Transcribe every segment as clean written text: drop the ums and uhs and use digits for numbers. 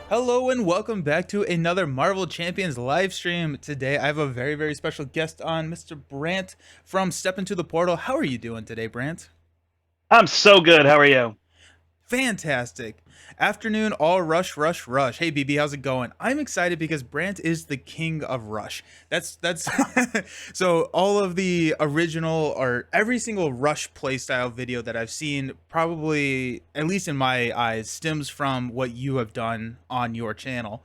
Hello and welcome back to another Marvel Champions live stream. Today I have a very, very special guest on, Mr. Brandt from Step Into the Portal. How are you doing today, Brandt? I'm so good. How are you? Fantastic. Afternoon, all rush, rush, rush. Hey BB, how's it going? I'm excited because Brandt is the king of rush. That's so all of the original or every single rush playstyle video that I've seen, probably at least in my eyes, stems from what you have done on your channel.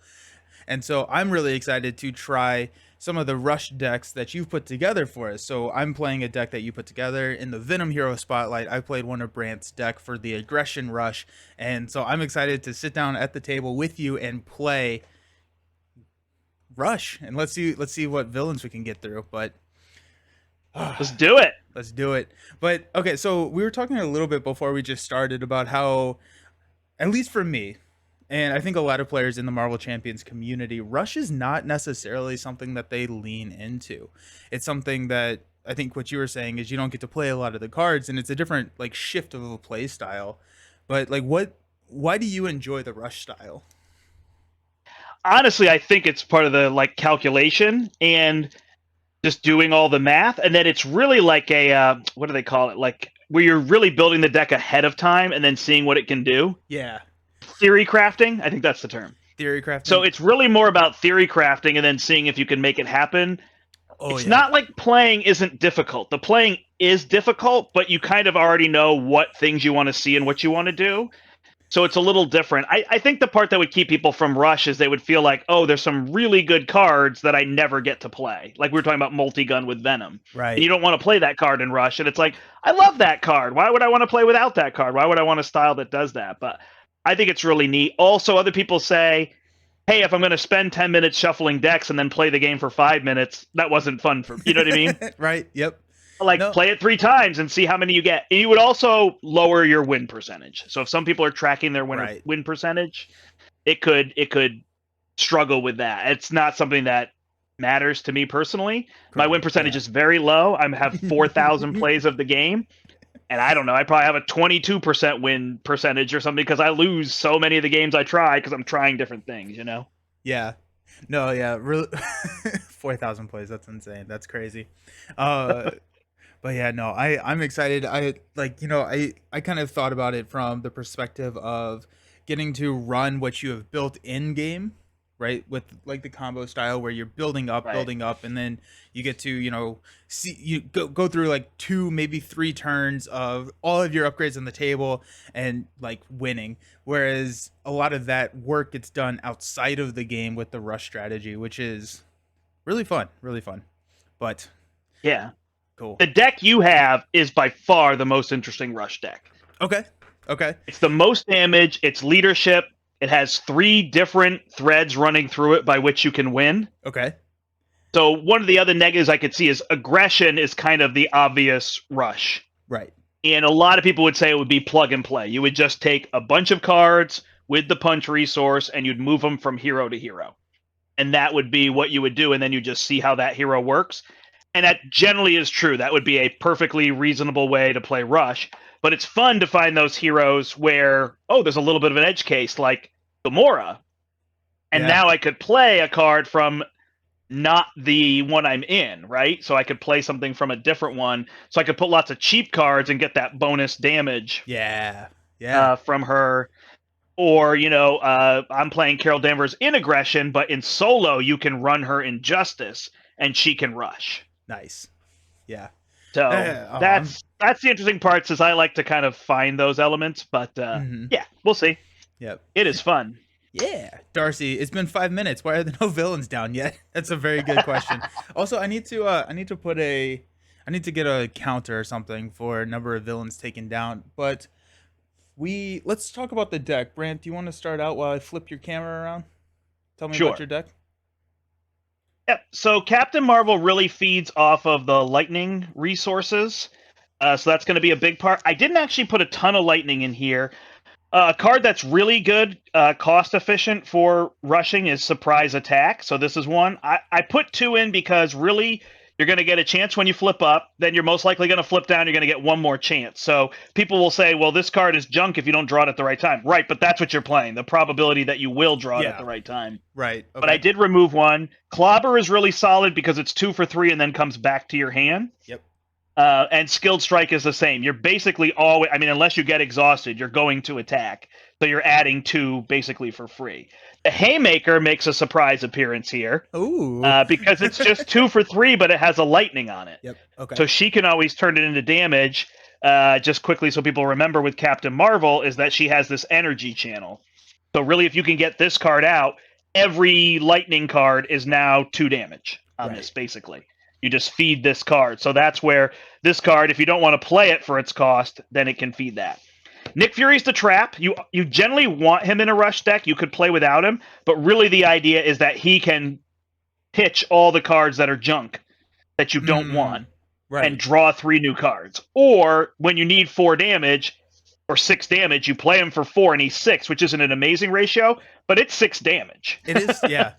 And so I'm really excited to try some of the rush decks that you've put together for us. So I'm playing a deck that you put together in the Venom Hero Spotlight. I played one of Brandt's deck for the Aggression Rush. And so I'm excited to sit down at the table with you and play Rush. And let's see what villains we can get through. But Let's do it. let's do it. But okay, so we were talking a little bit before we just started about how, at least for me, and I think a lot of players in the Marvel Champions community, Rush is not necessarily something that they lean into. It's something that I think what you were saying is you don't get to play a lot of the cards, and it's a different like shift of a play style. But like, why do you enjoy the Rush style? Honestly, I think it's part of the calculation and just doing all the math, and then it's really like a what do they call it? Like where you're really building the deck ahead of time and then seeing what it can do. Yeah, Theory crafting, I think that's the term. theory So crafting. it's really more about theory crafting and then seeing if you can make it happen. Oh It's yeah, not like playing isn't difficult. The playing is difficult, but you kind of already know what things you want to see and what you want to do. So it's a little different. I think the part that would keep people from Rush is they would feel like, oh, there's some really good cards that I never get to play. Like we were talking about multi-gun with Venom. And you right. don't want to play that card in Rush. And it's like, I love that card. Why would I want to play without that card? Why would I want a style that does that? But I think it's really neat. Also, other people say, hey, if I'm going to spend 10 minutes shuffling decks and then play the game for 5 minutes, that wasn't fun for me. You know what I mean? Right. Yep. Like No. play it 3 times and see how many you get. And you would also lower your win percentage. So if some people are tracking their Right. win percentage, it could struggle with that. It's not something that matters to me personally. My win Correct. percentage Yeah. is very low. I have 4,000 plays of the game, and I don't know. I probably have a 22% win percentage or something because I lose so many of the games I try because I'm trying different things. You know. Yeah. No, yeah, really 4,000 plays, that's insane. That's crazy. Uh but yeah, no, I'm excited. I like, I kind of thought about it from the perspective of getting to run what you have built in game, right? With like the combo style where you're Right. building up, and then you get to, see you go through like two, maybe three turns of all of your upgrades on the table and like winning. Whereas a lot of that work gets done outside of the game with the rush strategy, which is really fun, really fun. But Yeah. cool. The deck you have is by far the most interesting rush deck. Okay. Okay. It's the most damage, it's leadership, it has 3 different threads running through it by which you can win. Okay. So one of the other negatives I could see is aggression is kind of the obvious rush. Right. And a lot of people would say it would be plug and play. You would just take a bunch of cards with the punch resource and you'd move them from hero to hero. And that would be what you would do, and then you just see how that hero works. And that generally is true. That would be a perfectly reasonable way to play Rush. But it's fun to find those heroes where, oh, there's a little bit of an edge case, like Gamora. And Yeah. now I could play a card from not the one I'm in, right? So I could play something from a different one. So I could put lots of cheap cards and get that bonus damage Yeah. Yeah. from her. Or, I'm playing Carol Danvers in aggression, but in solo, you can run her in justice and she can rush. Nice. Yeah. So Oh, that's the interesting parts is I like to kind of find those elements, but mhm. yeah, we'll see. Yep. It is fun. Yeah. Darcy, it's been 5 minutes. Why are there no villains down yet? That's a very good question. Also, I need to get a counter or something for number of villains taken down. But let's talk about the deck. Brant, do you want to start out while I flip your camera around? Tell me about Sure. your deck. Yep. So Captain Marvel really feeds off of the lightning resources. So that's going to be a big part. I didn't actually put a ton of lightning in here. A card that's really good, cost efficient for rushing is Surprise Attack. So this is one. I put 2 in because really You're going to get a chance when you flip up. Then you're most likely going to flip down. You're going to get one more chance. So people will say, well, this card is junk if you don't draw it at the right time. Right, but that's what you're playing. The probability that you will draw it at the right time. Right. Okay. But I did remove one. Clobber is really solid because it's 2 for 3 and then comes back to your hand. Yep. And Skilled Strike is the same. You're basically always, I mean, unless you get exhausted, you're going to attack. So you're adding 2 basically for free. The Haymaker makes a surprise appearance here. Ooh. Because it's just 2 for 3, but it has a lightning on it. Yep. Okay. So she can always turn it into damage. Just quickly so people remember with Captain Marvel is that she has this energy channel. So really, if you can get this card out, every lightning card is now 2 damage on this, basically. You just feed this card. So that's where this card, if you don't want to play it for its cost, then it can feed that. Nick Fury's the trap. You generally want him in a rush deck. You could play without him, but really the idea is that he can pitch all the cards that are junk that you don't want and draw 3 new cards. Or when you need 4 damage or 6 damage, you play him for 4 and he's 6, which isn't an amazing ratio, but it's 6 damage. It is, yeah.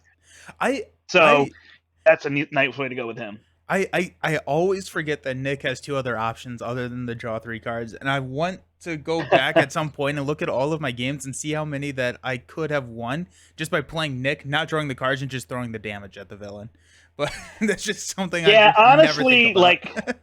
That's a nice way to go with him. I always forget that Nick has 2 other options other than the draw 3 cards, and I want to go back at some point and look at all of my games and see how many that I could have won just by playing Nick, not drawing the cards and just throwing the damage at the villain. But that's just something honestly, never think about. Like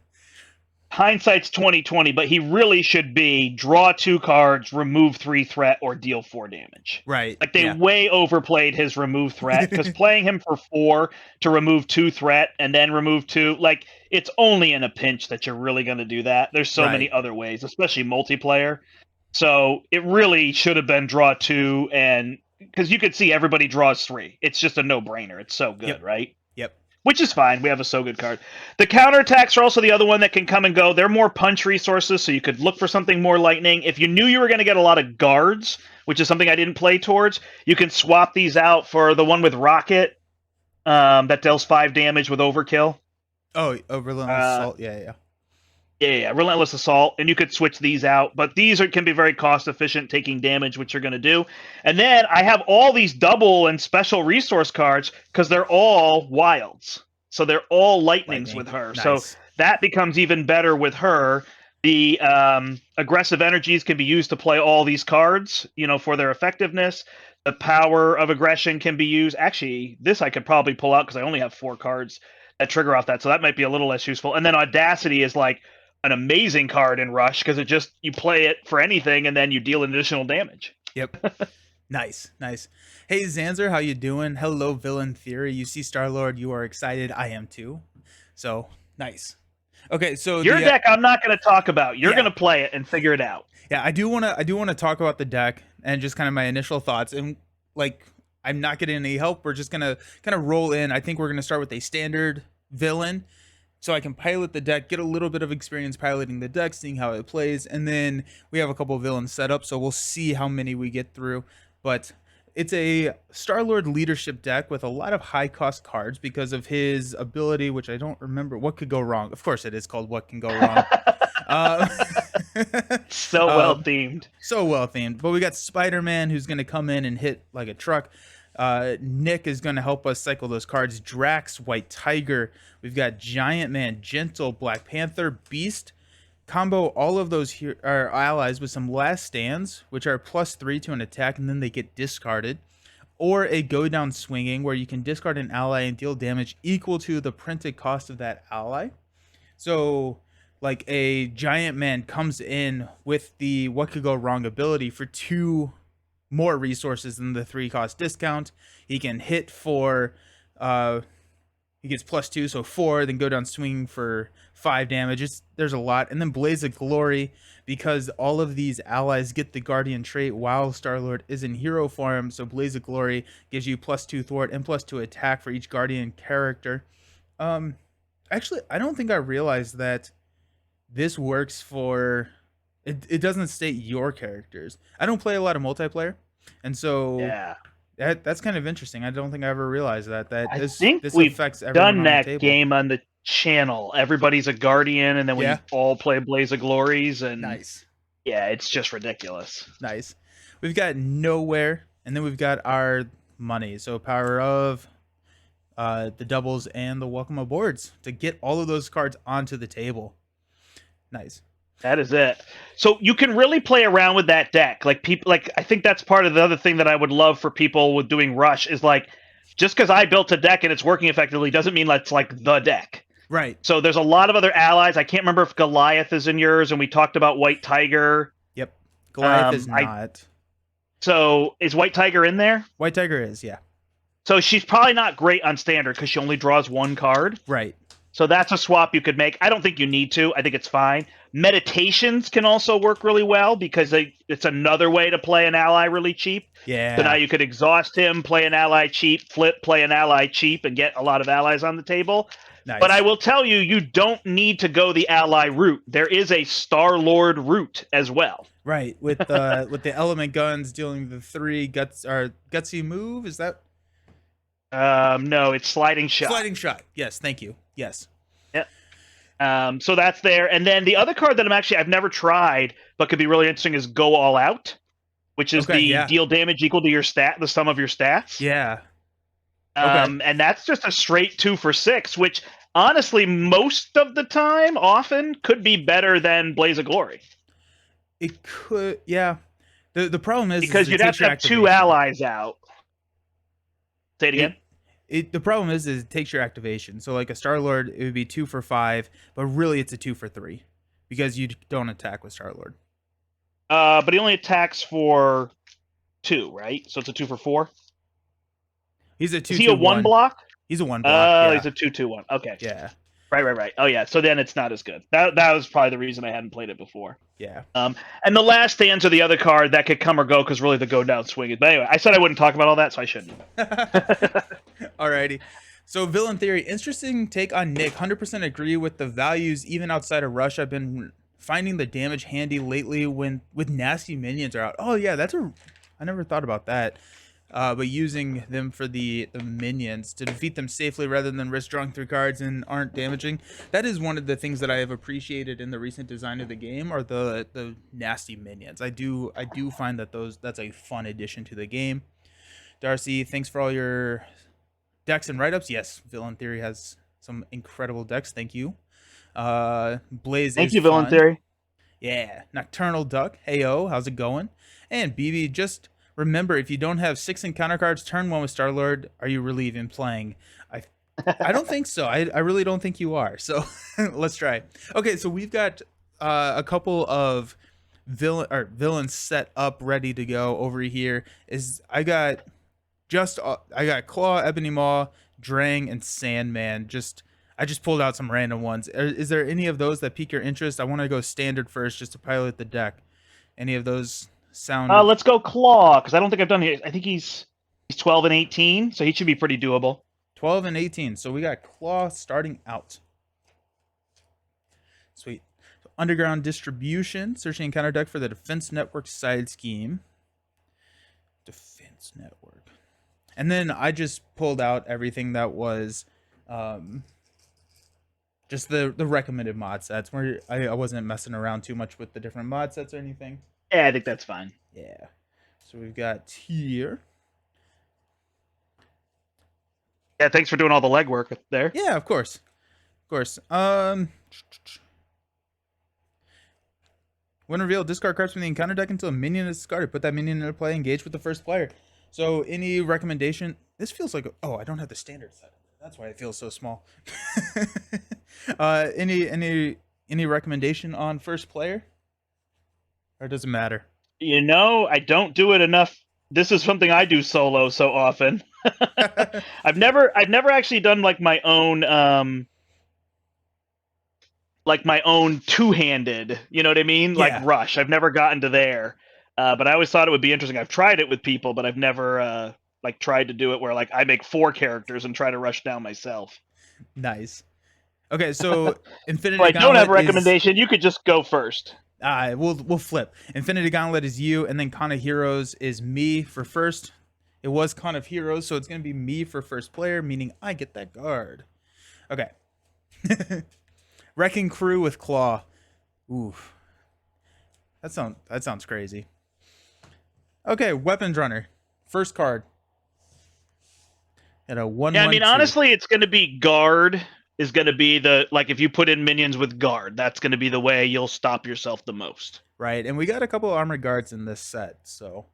hindsight's 20/20, but he really should be draw 2 cards, remove 3 threat, or deal 4 damage. Right. Like they way overplayed his remove threat because playing him for 4 to remove 2 threat and then remove 2, like it's only in a pinch that you're really going to do that. There's so many other ways, especially multiplayer. So it really should have been draw 2, and because you could see everybody draws 3. It's just a no-brainer. It's so good, right? Yep. Which is fine. We have a so good card. The counterattacks are also the other one that can come and go. They're more punch resources, so you could look for something more lightning. If you knew you were going to get a lot of guards, which is something I didn't play towards, you can swap these out for the one with Rocket that deals 5 damage with Overkill. Oh, Relentless Assault. Yeah. Yeah, Relentless Assault, and you could switch these out, but these can be very cost efficient, taking damage, which you're going to do. And then I have all these double and special resource cards because they're all wilds, so they're all lightnings with her. Nice. So that becomes even better with her. The aggressive energies can be used to play all these cards, for their effectiveness. The power of aggression can be used. Actually, this I could probably pull out because I only have 4 cards that trigger off that, so that might be a little less useful. And then Audacity is like an amazing card in Rush because you play it for anything and then you deal additional damage. Yep. Nice. Hey Zanzer, how you doing? Hello, Villain Theory. You see Star-Lord, you are excited. I am too. So nice. Okay, so your deck I'm not going to talk about. You're going to play it and figure it out. Yeah, I do want to talk about the deck and just kind of my initial thoughts. And like, I'm not getting any help. We're just gonna kind of roll in. I think we're gonna start with a standard villain, so I can pilot the deck, get a little bit of experience piloting the deck, seeing how it plays, and then we have a couple of villains set up, so we'll see how many we get through. But it's a Star-Lord leadership deck with a lot of high-cost cards because of his ability, which I don't remember. What could go wrong? Of course it is called What Can Go Wrong. So well themed. So well themed. But we got Spider-Man, who's going to come in and hit like a truck. Nick is going to help us cycle those cards. Drax, White Tiger. We've got Giant Man, Gentle, Black Panther, Beast. Combo all of those are allies with some last stands, which are +3 to an attack, and then they get discarded. Or a go down swinging, where you can discard an ally and deal damage equal to the printed cost of that ally. So like a Giant Man comes in with the What Could Go Wrong ability for 2 more resources than the 3 cost discount. He can hit for he gets +2, so 4, then go down swinging for 5 damage. There's a lot. And then Blaze of Glory, because all of these allies get the Guardian trait while Star-Lord is in hero form. So Blaze of Glory gives you +2 thwart and +2 attack for each Guardian character. Actually, I don't think I realized that this works for it doesn't state your characters. I don't play a lot of multiplayer, and so that's kind of interesting. I don't think I ever realized that this affects everyone done that on the table. game on the channel. Everybody's a Guardian, and then we all play Blaze of Glories, and nice. Yeah, it's just ridiculous. Nice. We've got Nowhere, and then we've got our money. So Power of the doubles, and the welcome aboards to get all of those cards onto the table. Nice. That is it. So you can really play around with that deck. Like people, like I think that's part of the other thing that I would love for people with doing Rush is like, just because I built a deck and it's working effectively doesn't mean that's like the deck. Right. So there's a lot of other allies. I can't remember if Goliath is in yours, and we talked about White Tiger. Yep. Goliath is not. So is White Tiger in there? White Tiger is, yeah. So she's probably not great on standard because she only draws one card. Right. So that's a swap you could make. I don't think you need to. I think it's fine. Meditations can also work really well because it's another way to play an ally really cheap. Yeah. So now you could exhaust him, play an ally cheap, flip, play an ally cheap, and get a lot of allies on the table. Nice. But I will tell you, you don't need to go the ally route. There is a Star-Lord route as well. Right, with the element guns dealing the 3 gutsy move. Is that? No, it's sliding shot. Sliding shot. Yes, thank you. Yes. Yep. So that's there, and then the other card that I've never tried, but could be really interesting is Go All Out, which is deal damage equal to your the sum of your stats. Yeah. And that's just a straight 2 for 6, which honestly, most of the time, often could be better than Blaze of Glory. It could, yeah. The problem is because you'd have to have 2 allies out. Say it again. The problem is it takes your activation. So like a Star-Lord, it would be 2 for 5, but really it's a 2 for 3 because you don't attack with Star-Lord. But he only attacks for 2, right? So it's a 2 for 4. He's a 2. Is he a 1 block? He's a 1 block. Oh, he's a 2/2/1. Okay. Yeah. Right. Oh yeah. So then it's not as good. That was probably the reason I hadn't played it before. Yeah. And the Last Stands are the other card that could come or go because really the go down swing is. But anyway, I said I wouldn't talk about all that, so I shouldn't. Alrighty. So Villain Theory, interesting take on Nick. 100% agree with the values even outside of Rush. I've been finding the damage handy lately when with nasty minions are out. Oh yeah, I never thought about that. But using them for the minions to defeat them safely rather than risk drawing 3 cards and aren't damaging. That is one of the things that I have appreciated in the recent design of the game are the nasty minions. I do find that that's a fun addition to the game. Darcy, thanks for all your decks and write-ups. Yes, Villain Theory has some incredible decks. Thank you. Blaze, thank you, Villain Theory. Yeah, Nocturnal Duck. Heyo, how's it going? And BB, just remember, if you don't have 6 encounter cards, turn 1 with Star-Lord. Are you really even playing? I don't think so. I really don't think you are. So let's try. Okay, so we've got a couple of villains set up, ready to go over here. I got Klaw, Ebony Maw, Drang, and Sandman. I just pulled out some random ones. Is there any of those that pique your interest? I want to go standard first just to pilot the deck. Any of those sound? Let's go Klaw, because I don't think I've done it. I think he's 12 and 18, so he should be pretty doable. 12 and 18. So we got Klaw starting out. Sweet. So Underground Distribution. Searching encounter deck for the Defense Network side scheme. Defense Network. And then I just pulled out everything that was just the recommended mod sets, where I wasn't messing around too much with the different mod sets or anything. Yeah, I think that's fine. Yeah. So we've got here. Yeah, thanks for doing all the legwork there. Yeah, of course. Of course. When revealed, discard cards from the encounter deck until a minion is discarded. Put that minion into play, engage with the first player. So any recommendation? This feels like I don't have the standard set. That's why it feels so small. Any recommendation on first player? Or does it matter? I don't do it enough. This is something I do solo so often. I've never actually done like my own two-handed, you know what I mean? Yeah. Like Rush. I've never gotten to there. But I always thought it would be interesting. I've tried it with people, but I've never tried to do it where like I make 4 characters and try to rush down myself. Nice. Okay, so Infinity I don't have a recommendation. You could just go first. We'll flip. Infinity Gauntlet is you, and then Con of Heroes is me for first. It was Con of Heroes, so it's gonna be me for first player, meaning I get that card. Okay. Wrecking Crew with Klaw. Oof. That sounds crazy. Okay, Weapons Runner. First card. At a 1 Yeah, I 1 mean, 2. honestly, it's going to be guard is going to be the like if you put in minions with guard, that's going to be the way you'll stop yourself the most. Right, and we got a couple armored guards in this set, so.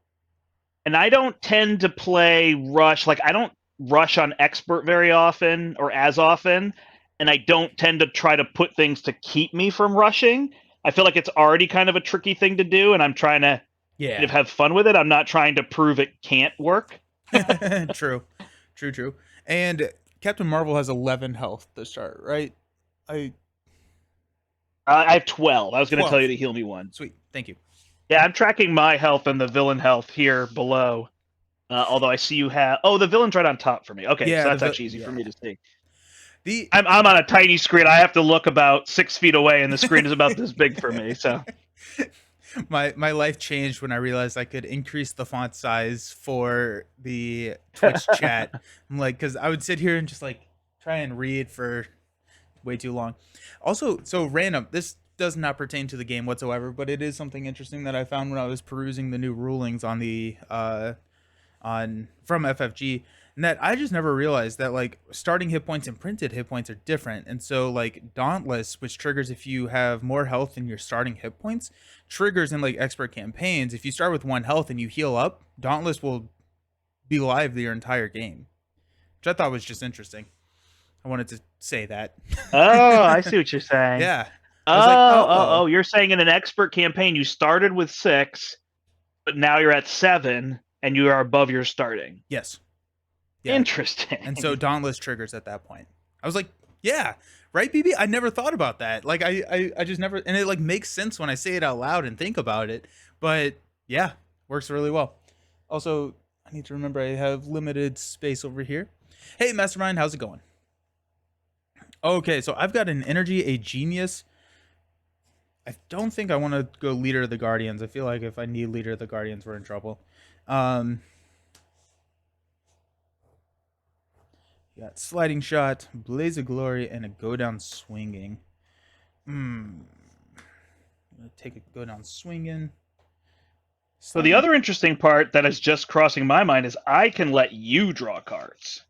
And I don't tend to play rush. Like I don't rush on expert very often or as often, and I don't tend to try to put things to keep me from rushing. I feel like it's already kind of a tricky thing to do, and I'm trying to Yeah. have fun with it. I'm not trying to prove it can't work. True. True. And Captain Marvel has 11 health to start, right? I I have 12. I was going to tell you 12. to heal me one. Sweet. Thank you. Yeah, I'm tracking my health and the villain health here below. Although I see you have. Oh, the villain's right on top for me. Okay, Yeah, so that's actually easy for me to see. The I'm on a tiny screen. I have to look about 6 feet away, and the screen is about this big for me. So my life changed when I realized I could increase the font size for the Twitch chat. I'm like, because I would sit here and just like try and read for way too long. Also, so random. This does not pertain to the game whatsoever, but it is something interesting that I found when I was perusing the new rulings on the on from FFG, and that I just never realized that like starting hit points and printed hit points are different. And so like Dauntless, which triggers if you have more health than your starting hit points, triggers in like expert campaigns. If you start with 1 health and you heal up, Dauntless will be live your entire game, which I thought was just interesting. I wanted to say that. Oh, I see what you're saying. Yeah. Oh, I was like, oh, you're saying in an expert campaign you started with 6, but now you're at 7 and you are above your starting. Yes. Yeah. Interesting. And so Dauntless triggers at that point. I was like, yeah, right, BB? I never thought about that. Like I just never, and it like makes sense when I say it out loud and think about it. But yeah, works really well. Also, I need to remember I have limited space over here. Hey, Mastermind, how's it going? Okay, so I've got an energy, a genius. I don't think I want to go leader of the Guardians. I feel like if I need leader of the Guardians, we're in trouble. You got sliding shot, blaze of glory, and a go down swinging. Take a go down swinging. So the other interesting part that is just crossing my mind is I can let you draw cards.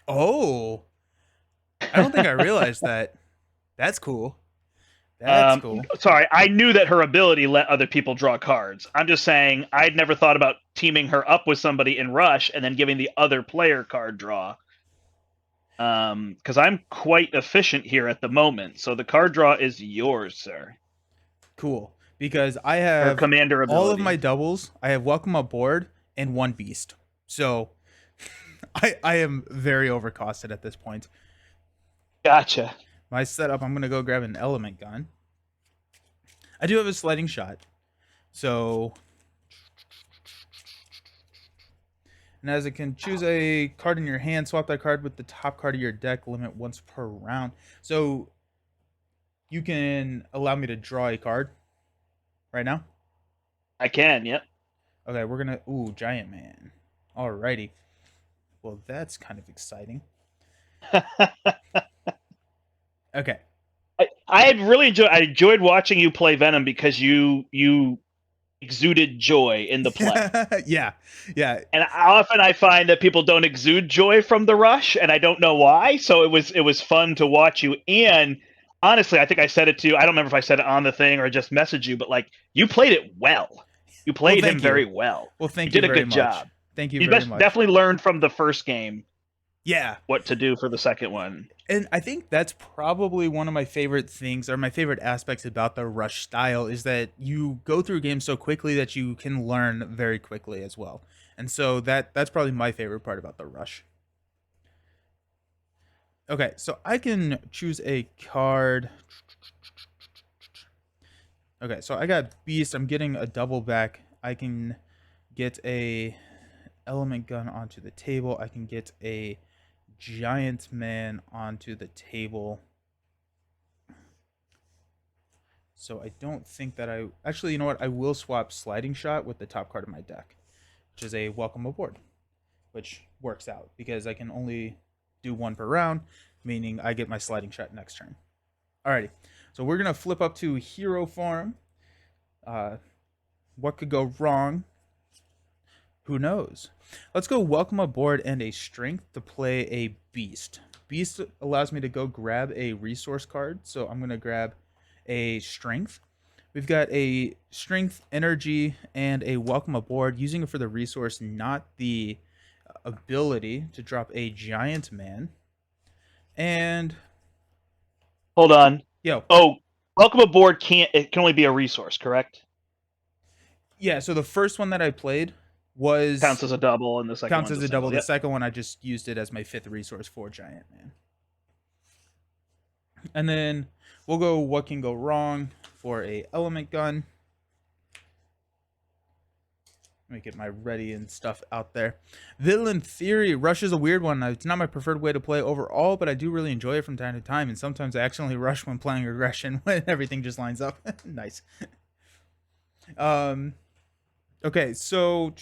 Oh, I don't think I realized that. That's cool. That's cool. Sorry, I knew that her ability let other people draw cards. I'm just saying I'd never thought about teaming her up with somebody in Rush and then giving the other player card draw. Because I'm quite efficient here at the moment. So the card draw is yours, sir. Cool. Because I have her commander ability. All of my doubles. I have Welcome Aboard and 1 beast. So I am very overcosted at this point. Gotcha. My setup, I'm going to go grab an element gun. I do have a sliding shot. So, and as it can choose a card in your hand, swap that card with the top card of your deck, limit once per round. So, you can allow me to draw a card right now? I can, yep. Okay, we're going to, ooh, Giant Man. Alrighty. Well, that's kind of exciting. Okay. I really enjoyed watching you play Venom because you exuded joy in the play. Yeah. And often I find that people don't exude joy from the rush, and I don't know why. So it was fun to watch you. And honestly, I think I said it to you. I don't remember if I said it on the thing or just messaged you, but like you played it well. You played him very well. Well, thank you. You did a good job. Thank you very much. Definitely learned from the first game. Yeah. What to do for the second one. And I think that's probably one of my favorite things, or my favorite aspects about the rush style, is that you go through games so quickly that you can learn very quickly as well. And so that's probably my favorite part about the rush. Okay, so I can choose a card. Okay, so I got Beast. I'm getting a double back. I can get a element gun onto the table. I can get a Giant Man onto the table. So I don't think that I... Actually, you know what? I will swap Sliding Shot with the top card of my deck, which is a Welcome Aboard, which works out because I can only do 1 per round, meaning I get my Sliding Shot next turn. Alrighty, so we're going to flip up to Hero Farm. What could go wrong? Who knows? Let's go welcome aboard and a strength to play a beast. Beast allows me to go grab a resource card, so I'm gonna grab a strength. We've got a strength, energy, and a welcome aboard. Using it for the resource, not the ability to drop a giant man. And Hold on. yo, Oh, welcome aboard it can only be a resource, correct? yeah. So the first one that I played was Counts as a double, and the second counts one's as a a double. single. The Yep. second one I just used it as my 5th resource for giant man. And then we'll go what can go wrong for a element gun. Let me get my ready and stuff out there. Villain Theory. Rush is a weird one. It's not my preferred way to play overall, but I do really enjoy it from time to time. And sometimes I accidentally rush when playing aggression when everything just lines up. Nice. Okay, so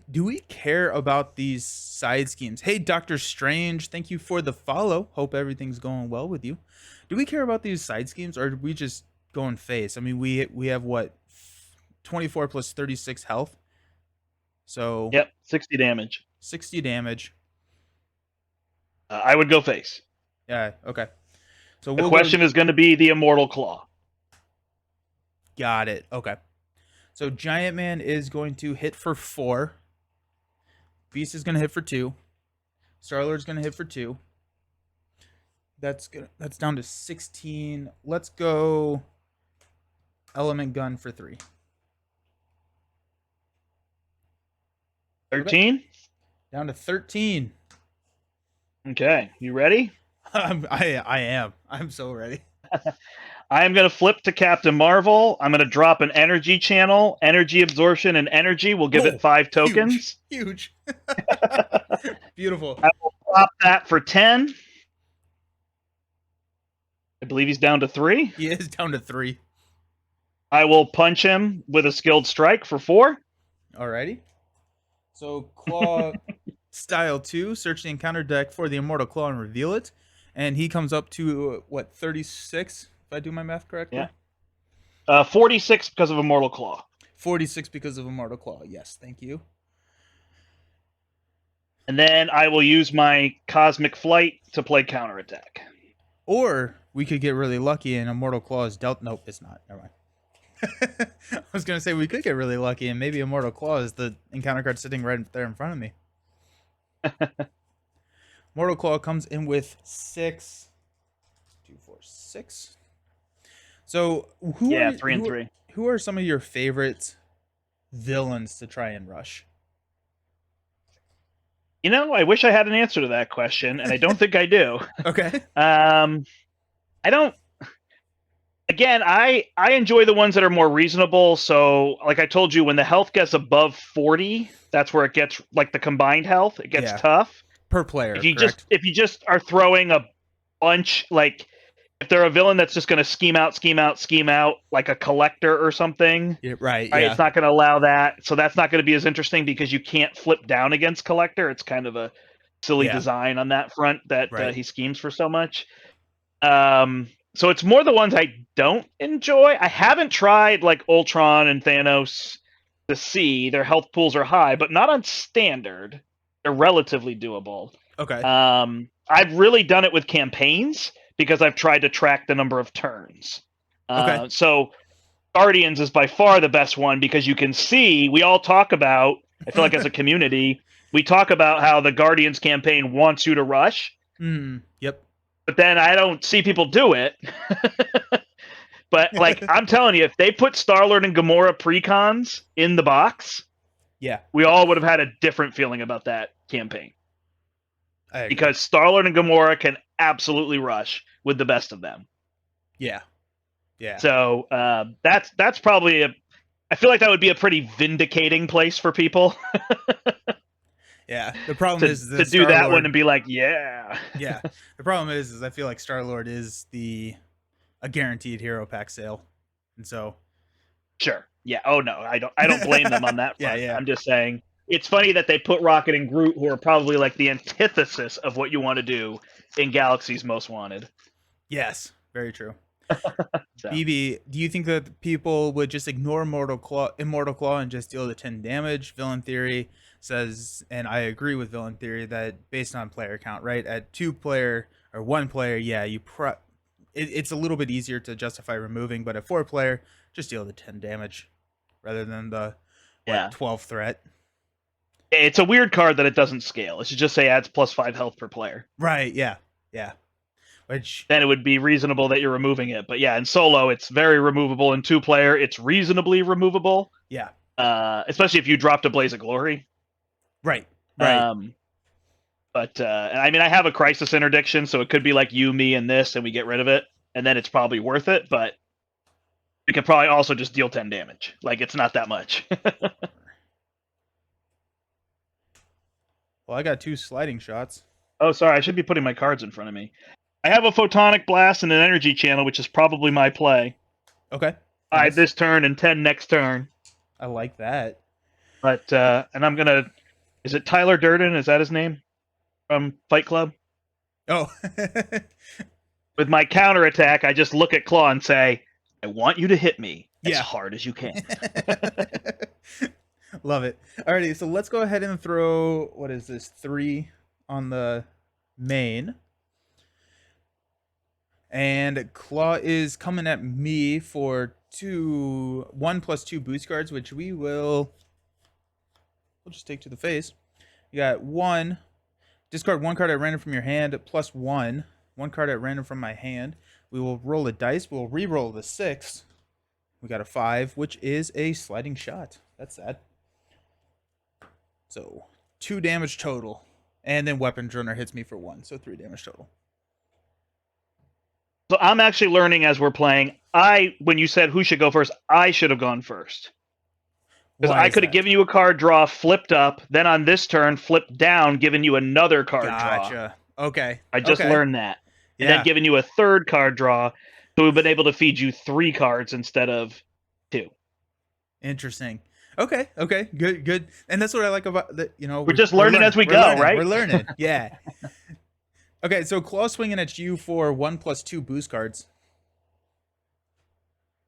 do we care about these side schemes? Hey, Doctor Strange, thank you for the follow. Hope everything's going well with you. Do we care about these side schemes, or do we just go in face? I mean, we have what, 24 plus 36 health. So Yep, 60 damage. 60 damage. I would go face. Yeah, okay. So The question is going to be the Immortal Claw. Got it. Okay. So Giant Man is going to hit for 4. Beast is going to hit for 2. Star-Lord's going to hit for 2. That's down to 16. Let's go Element Gun for 3. 13? Okay. Down to 13. Okay, you ready? I am. I'm so ready. I am going to flip to Captain Marvel. I'm going to drop an energy channel, energy absorption, and energy. We'll give it 5 tokens. Huge. Beautiful. I will drop that for 10. I believe he's down to 3. He is down to 3. I will punch him with a skilled strike for 4. Alrighty. So Claw style 2, search the encounter deck for the Immortal Claw and reveal it. And he comes up to, what, 36, if I do my math correctly? Yeah. 46 because of Immortal Claw. 46 because of Immortal Claw. Yes, thank you. And then I will use my Cosmic Flight to play counterattack. Or we could get really lucky and Immortal Claw is dealt. Nope, it's not. Never mind. I was going to say we could get really lucky and maybe Immortal Claw is the encounter card sitting right there in front of me. Immortal Claw comes in with 6. 2, 4, 6. So who are 3 and 3. Who are some of your favorite villains to try and rush? You know, I wish I had an answer to that question, and I don't think I do. Okay. I don't. Again, I enjoy the ones that are more reasonable. So, like I told you, when the health gets above 40, that's where it gets like the combined health. It gets tough per player. If you just are throwing a bunch, like if they're a villain that's just going to scheme out, like a collector or something. Yeah, right. Right. Yeah. It's not going to allow that, so that's not going to be as interesting because you can't flip down against collector. It's kind of a silly design on that front that he schemes for so much. So it's more the ones I don't enjoy. I haven't tried like Ultron and Thanos to see. Their health pools are high, but not on standard. They're relatively doable. Okay. I've really done it with campaigns because I've tried to track the number of turns. Okay. So Guardians is by far the best one because you can see, we all talk about, I feel like as a community, we talk about how the Guardians campaign wants you to rush. Yep. But then I don't see people do it. But like I'm telling you, if they put Star-Lord and Gamora precons in the box, we all would have had a different feeling about that campaign. Because Star-Lord and Gamora can absolutely rush with the best of them. Yeah. So that's probably I feel like that would be a pretty vindicating place for people. Yeah. The problem is to do that one and be like, yeah. The problem is I feel like Star-Lord is a guaranteed hero pack sale, and so. Sure. Yeah. Oh no, I don't blame them on that front. Yeah. I'm just saying it's funny that they put Rocket and Groot, who are probably like the antithesis of what you want to do in Galaxy's Most Wanted. Yes. Very true. So BB, do you think that people would just ignore Immortal Claw and just deal the 10 damage? Villain Theory says, and I agree with Villain Theory, that based on player count, right? At 2 player or 1 player, yeah, it's a little bit easier to justify removing, but at 4 player, just deal the 10 damage rather than the, yeah, 12 threat. it's a weird card that it doesn't scale. It should just say adds +5 health per player. Right, yeah, yeah. Which, Then it would be reasonable that you're removing it. But yeah, in solo, it's very removable. In 2 player, it's reasonably removable. yeah, Especially if you dropped a Blaze of Glory. right, right. But I mean, I have a Crisis Interdiction, so it could be like you, me, and this, and we get rid of it, and then it's probably worth it. But you could probably also just deal 10 damage. Like, it's not that much. Well, I got 2 sliding shots. Oh, sorry, I should be putting my cards in front of me. I have a Photonic Blast and an Energy Channel, which is probably my play. Okay. 5 Nice. this turn and 10 next turn. I like that. But and I'm gonna. Is it Tyler Durden? Is that his name from Fight Club? Oh. With my counterattack, I just look at Klaw and say, "I want you to hit me as Yeah. hard as you can." Love it. Alrighty, so let's go ahead and throw, what is this, 3 on the main. And Klaw is coming at me for 1+2 boost cards, which we'll just take to the face. You got 1, discard 1 card at random from your hand, +1, 1 card at random from my hand. We will roll a dice. We'll re-roll the 6. We got a 5, which is a sliding shot. That's sad. So 2 damage total. And then Weapons Runner hits me for 1, so 3 damage total. So I'm actually learning as we're playing. When you said who should go first, I should have gone first. Because I could have given you a card draw, flipped up, then on this turn, flipped down, given you another card draw. Gotcha. Okay. I just learned that. And Yeah. then given you a third card draw, so we've been able to feed you 3 cards instead of 2. Interesting. Okay. Good. And that's what I like about that. We're just learning as we go, right? We're learning. Yeah. Okay, so Claw swinging at you for 1+2 boost cards.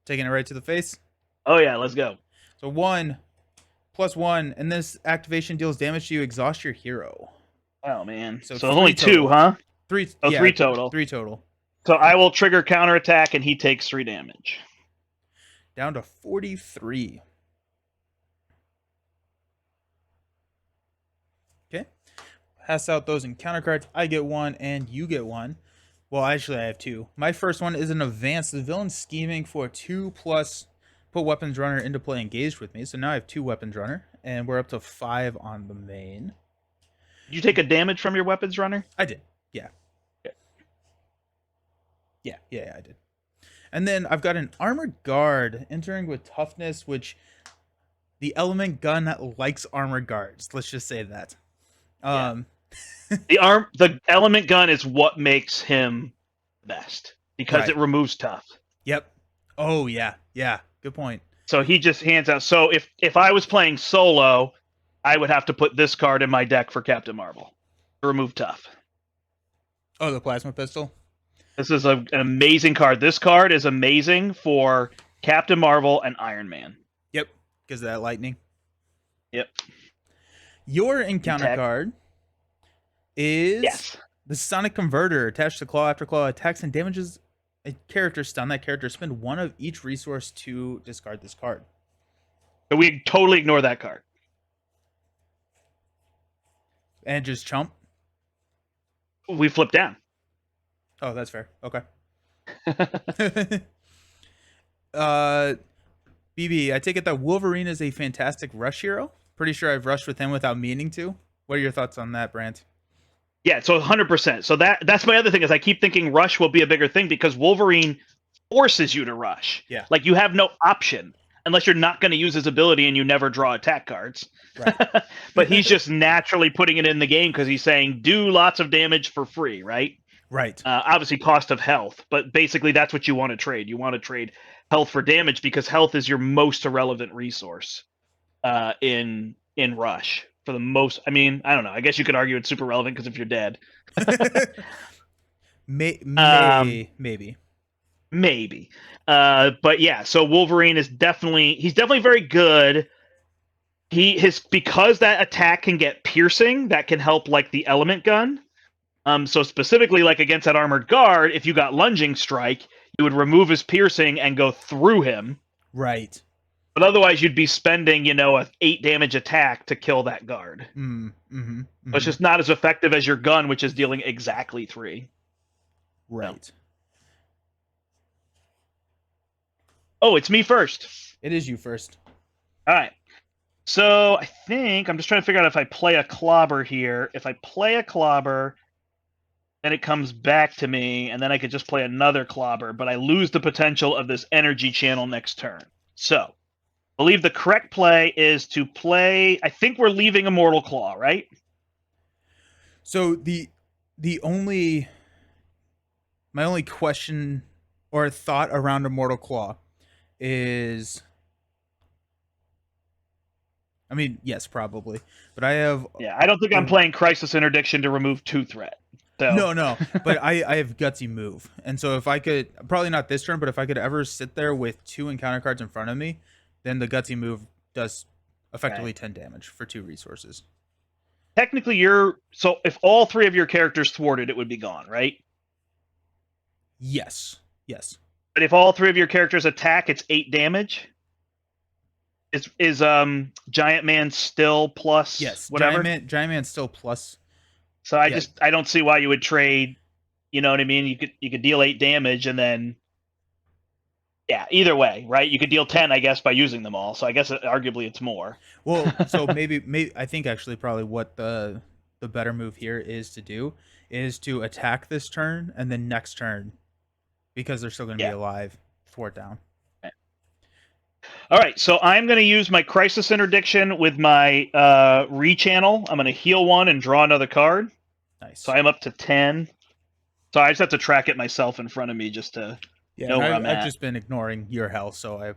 Taking it right to the face. Oh yeah, let's go. So 1+1, and this activation deals damage to you. Exhaust your hero. Oh man. So three only total. 2, huh? 3. Oh, Yeah, 3 total. 3 total. So I will trigger counterattack, and he takes 3 damage. Down to 43. Okay. Pass out those encounter cards. I get 1, and you get 1. Well, actually, I have 2. My first one is an advance. The villain scheming for 2+. Put Weapons Runner into play engaged with me. So now I have 2 Weapons Runner, and we're up to 5 on the main. Did you take a damage from your Weapons Runner? I did. Yeah. Okay. Yeah, I did. And then I've got an Armored Guard entering with Toughness, which the Element Gun likes Armored Guards. Let's just say that. The Element Gun is what makes him best because Right. it removes tough. Yep. Oh, yeah. Good point. So he just hands out. So if I was playing solo, I would have to put this card in my deck for Captain Marvel to remove tough. Oh, the Plasma Pistol? This is an amazing card. This card is amazing for Captain Marvel and Iron Man. Yep. Because of that lightning. Yep. Your encounter card is the Sonic Converter. Attached to Claw. After Claw attacks and damages a character, stun that character. Spend 1 of each resource to discard this card. So we totally ignore that card. And just chump. We flip down. Oh, that's fair. Okay. BB, I take it that Wolverine is a fantastic rush hero. Pretty sure I've rushed with him without meaning to. What are your thoughts on that, Brandt? Yeah, so 100%. So that's my other thing is I keep thinking rush will be a bigger thing because Wolverine forces you to rush. Yeah. Like you have no option unless you're not going to use his ability and you never draw attack cards. Right. But he's just naturally putting it in the game because he's saying do lots of damage for free, right? Right. Obviously cost of health, but basically that's what you want to trade. You want to trade health for damage because health is your most irrelevant resource in rush. For the most, I mean, I don't know. I guess you could argue it's super relevant because if you're dead, Maybe. Maybe. But yeah, so Wolverine is definitely very good. Because that attack can get piercing, that can help like the element gun. So specifically like against that armored guard, if you got lunging strike, you would remove his piercing and go through him. Right. But otherwise you'd be spending, a 8 damage attack to kill that guard. So it's just not as effective as your gun, which is dealing exactly 3. Right. Oh, it's me first. It is you first. All right. So I think I'm just trying to figure out if I play a clobber here. If I play a clobber, then it comes back to me, and then I could just play another clobber, but I lose the potential of this energy channel next turn. So I believe the correct play is to play. I think we're leaving Immortal Claw, right? So my only question or thought around Immortal Claw is, I mean, yes, probably, but I have I don't think I'm playing Crisis Interdiction to remove 2 threat. So. no, but I have Gutsy Move, and so if I could, probably not this turn, but if I could ever sit there with 2 encounter cards in front of me, then the Gutsy Move does effectively 10 damage for 2 resources. Technically, so if all 3 of your characters thwarted, it would be gone, right? Yes. But if all 3 of your characters attack, it's 8 damage. Is Giant Man still plus? Yes. Whatever. Giant Man still plus. So I don't see why you would trade. You know what I mean? You could deal 8 damage and then. Yeah. Either way, right? You could deal 10, I guess, by using them all. So I guess arguably it's more. Well, so maybe I think actually probably what the better move here is to attack this turn and then next turn, because they're still going to be alive, thwart down. All right, so I'm going to use my Crisis Interdiction with my rechannel. I'm going to heal 1 and draw another card. Nice. So I'm up to 10. So I just have to track it myself in front of me just to know where I'm at. I've just been ignoring your health, so I.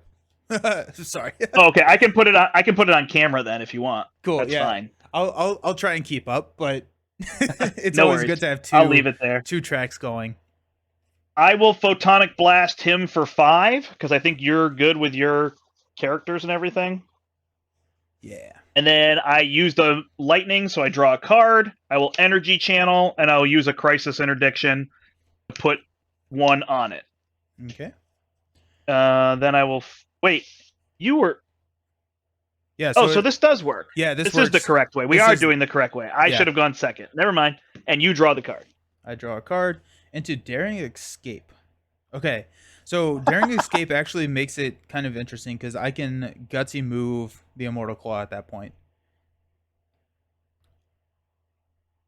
Sorry. Oh, okay, I can put it on camera then if you want. Cool. That's fine. I'll try and keep up, but it's no always worries. good to have 2. I'll leave it there. 2 tracks going. I will Photonic Blast him for 5 because I think you're good with your characters and everything. Yeah. And then I use the lightning, so I draw a card. I will energy channel, and I'll use a Crisis Interdiction to put 1 on it. Okay. Then I will wait. You were. Yeah. So this does work. Yeah, this is the correct way. We are doing the correct way. I should have gone second. Never mind. And you draw the card. I draw a card into Daring Escape. Okay. So Daring Escape actually makes it kind of interesting because I can Gutsy move the Immortal Claw at that point.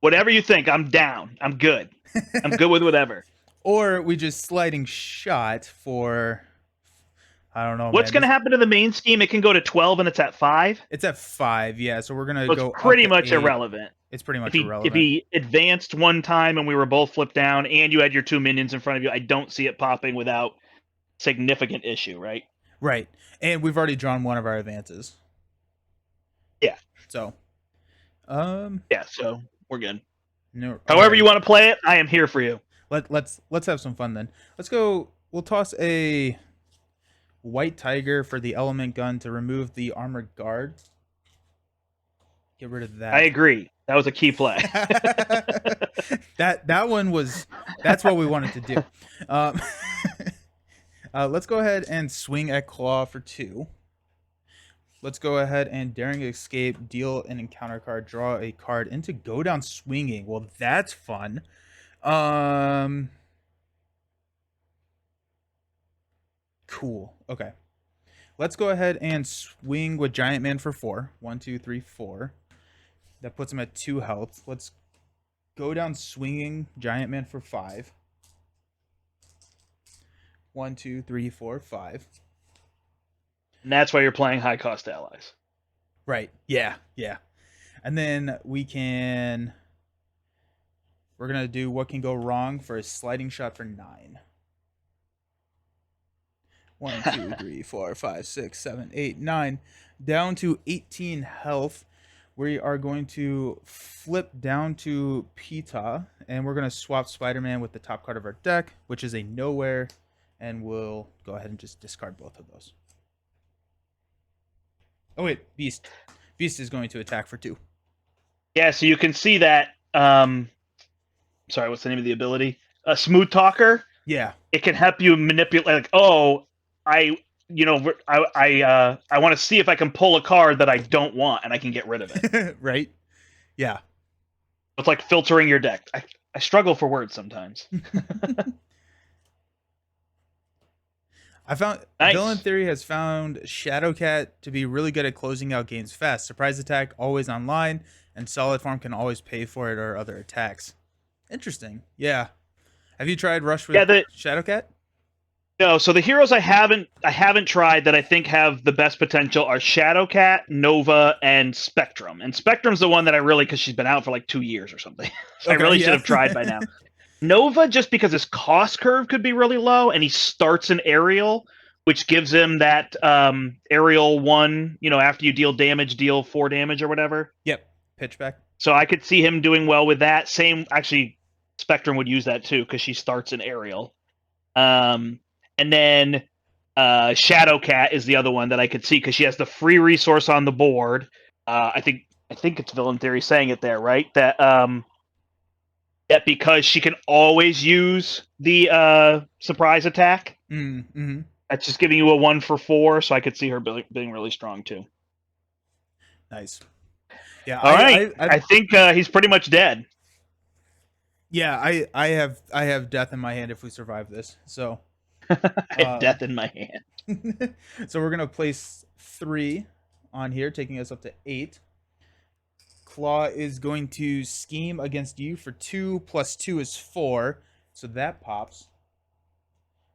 Whatever you think, I'm down. I'm good. I'm good with whatever. Or we just sliding shot for, I don't know. What's going to happen to the main scheme? It can go to 12 and it's at 5? It's at 5, yeah. So we're going to go. It's pretty much irrelevant. It's pretty much irrelevant. If he advanced 1 time and we were both flipped down and you had your 2 minions in front of you, I don't see it popping without significant issue, right? Right. And we've already drawn 1 of our advances. Yeah. So. Yeah, so we're good. No, however you want to play it, I am here for you. Let's have some fun then. Let's go. We'll toss a White Tiger for the element gun to remove the armored guard. Get rid of that. I agree. That was a key play. that one was. That's what we wanted to do. Let's go ahead and swing at Klaw for 2. Let's go ahead and Daring Escape, deal an encounter card, draw a card into Go Down Swinging. Well, that's fun. Cool. Okay. Let's go ahead and swing with Giant Man for 4. 1, 2, 3, 4. That puts him at 2 health. Let's Go Down Swinging Giant Man for 5. 1, 2, 3, 4, 5. And that's why you're playing high cost allies. Right. Yeah. And then we're going to do What Can Go Wrong for a sliding shot for 9. 1, 2, 3, 4, 5, 6, 7, 8, 9. Down to 18 health. We are going to flip down to Pita, and we're going to swap Spider-Man with the top card of our deck, which is a Nowhere. and we'll go ahead and just discard both of those. Oh wait, Beast. Beast is going to attack for 2. Yeah, so you can see that. Sorry, what's the name of the ability? A Smooth Talker. Yeah. It can help you manipulate. Like, oh, I want to see if I can pull a card that I don't want, and I can get rid of it. Right? Yeah. It's like filtering your deck. I struggle for words sometimes. I found Nice. Villain Theory has found Shadowcat to be really good at closing out games fast. Surprise attack always online, and solid form can always pay for it or other attacks. Interesting. Yeah. Have you tried Rush with Shadowcat? No. So the heroes I haven't tried that I think have the best potential are Shadowcat, Nova, and Spectrum. And Spectrum's the one that I really, because she's been out for like 2 years or something. So I really should have tried by now. Nova, just because his cost curve could be really low, and he starts an aerial, which gives him that aerial 1. After you deal damage, deal 4 damage or whatever. Yep. Pitchback. So I could see him doing well with that. Same, actually, Spectrum would use that too because she starts an aerial. And then Shadowcat is the other one that I could see because she has the free resource on the board. I think it's Villain Theory saying it there, right? That because she can always use the surprise attack. Mm-hmm. That's just giving you a 1 for 4, so I could see her being really strong too. Nice. Yeah. All right. I think he's pretty much dead. Yeah, I have death in my hand if we survive this. So I have death in my hand. So we're gonna place 3 on here, taking us up to 8. Klaw is going to scheme against you for 2 plus 2 is 4, so that pops.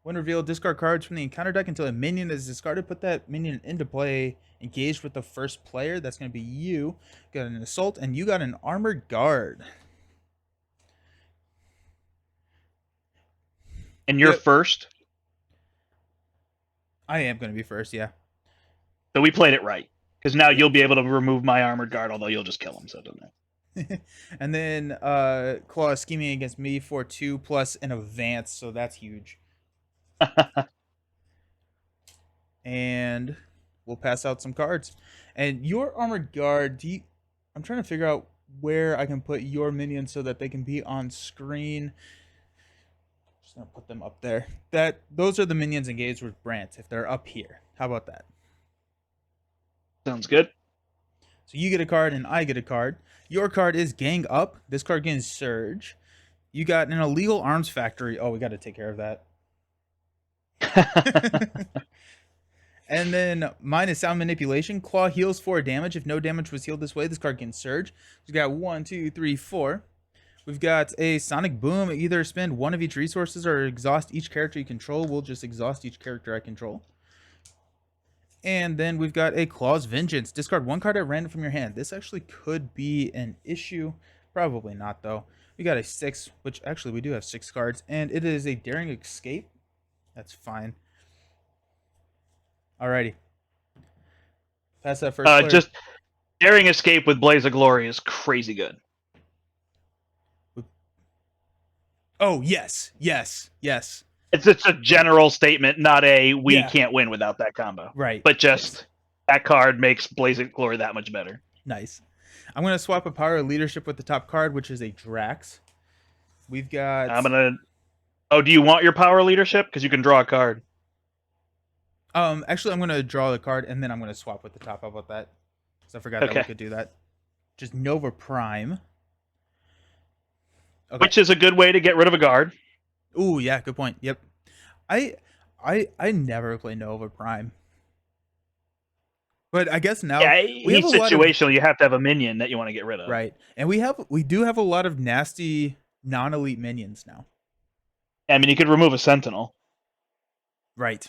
When revealed, discard cards from the encounter deck until a minion is discarded. Put that minion into play, engaged with the first player. That's going to be you. Got an assault, and you got an armored guard. And you're first? I am going to be first, yeah. So we played it right. Because now you'll be able to remove my armored guard, although you'll just kill him, so it doesn't matter. And then Klaw is scheming against me for 2 plus an advance, so that's huge. And we'll pass out some cards. And your armored guard, I'm trying to figure out where I can put your minions so that they can be on screen. Just gonna put them up there. Those are the minions engaged with Brandt if they're up here. How about that? Sounds good. So you get a card and I get a card. Your card is Gang Up. This card gains Surge. You got an illegal arms factory. Oh, we got to take care of that. And then mine is Sound Manipulation. Klaw heals 4 damage. If no damage was healed this way, this card can Surge. We've got 1, 2, 3, 4. We've got a Sonic Boom. Either spend 1 of each resources or exhaust each character you control. We'll just exhaust each character I control. And then we've got a Klaw's Vengeance. Discard 1 card at random from your hand. This actually could be an issue. Probably not, though. We got a 6, which actually we do have 6 cards. And it is a Daring Escape. That's fine. Alrighty. Pass that first player. Just Daring Escape with Blaze of Glory is crazy good. Oh, yes. Yes. Yes. It's a general statement, not a we can't win without that combo. Right. But just that card makes Blaze of Glory that much better. Nice. I'm going to swap a Power of Leadership with the top card, which is a Drax. We've got... Oh, do you want your Power of Leadership? Because you can draw a card. Actually, I'm going to draw the card, and then I'm going to swap with the top. How about that? Because I forgot that we could do that. Just Nova Prime. Okay. Which is a good way to get rid of a guard. Ooh, yeah, good point. Yep. I never play Nova Prime. But I guess now each situation you have to have a minion that you want to get rid of. Right. And we do have a lot of nasty non-elite minions now. I mean, you could remove a Sentinel. Right.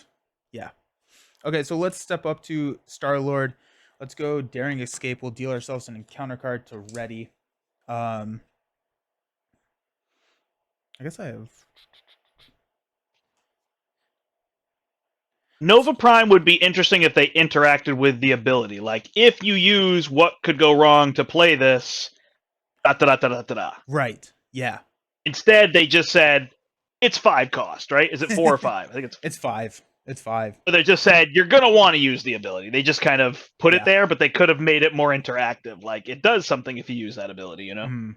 Yeah. Okay, so let's step up to Star-Lord. Let's go Daring Escape. We'll deal ourselves an encounter card to ready. I guess I have... Nova Prime would be interesting if they interacted with the ability. Like, if you use what could go wrong to play this, da-da-da-da-da-da. Right, yeah. Instead, they just said, It's 5 cost, right? Is it 4 or 5? I think it's. It's 5. It's 5. But they just said you're gonna want to use the ability. They just kind of put it Yeah. there, but they could have made it more interactive. Like it does something if you use that ability, you know.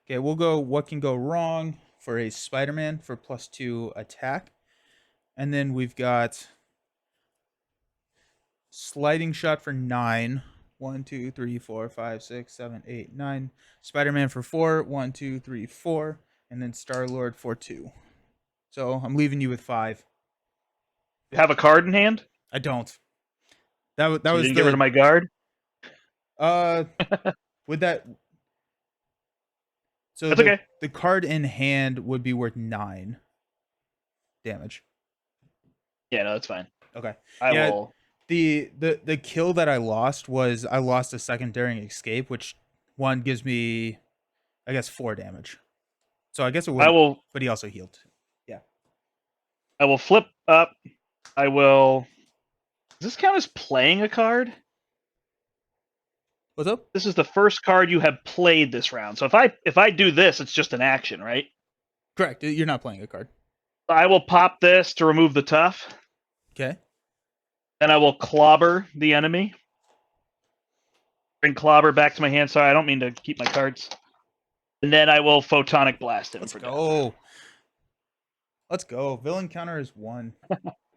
Okay, we'll go what can go wrong for a Spider-Man for +2 attack. And then we've got sliding shot for 9. 1, 2, 3, 4, 5, 6, 7, 8, 9. Spider-Man for 4. 1, 2, 3, 4. And then Star-Lord for 2. So I'm leaving you with 5. You have a card in hand. I don't. That So you was didn't get rid of my guard. uh with that. So That's okay. the card in hand would be worth 9 damage. Yeah, no, that's fine. Okay. I Yeah, will. the kill that I lost was I lost a second during escape, which one gives me, I guess, 4 damage. So I guess it would. I will. But he also healed. Yeah. I will flip up. I will. Does this count as playing a card? What's up? This is the first card you have played this round. So if I do this, it's just an action, right? Correct. You're not playing a card. I will pop this to remove the tough. Okay. Then I will clobber the enemy. Bring clobber back to my hand. Sorry, I don't mean to keep my cards. And then I will photonic blast him. Let's for go. death. Let's go. Villain counter is 1.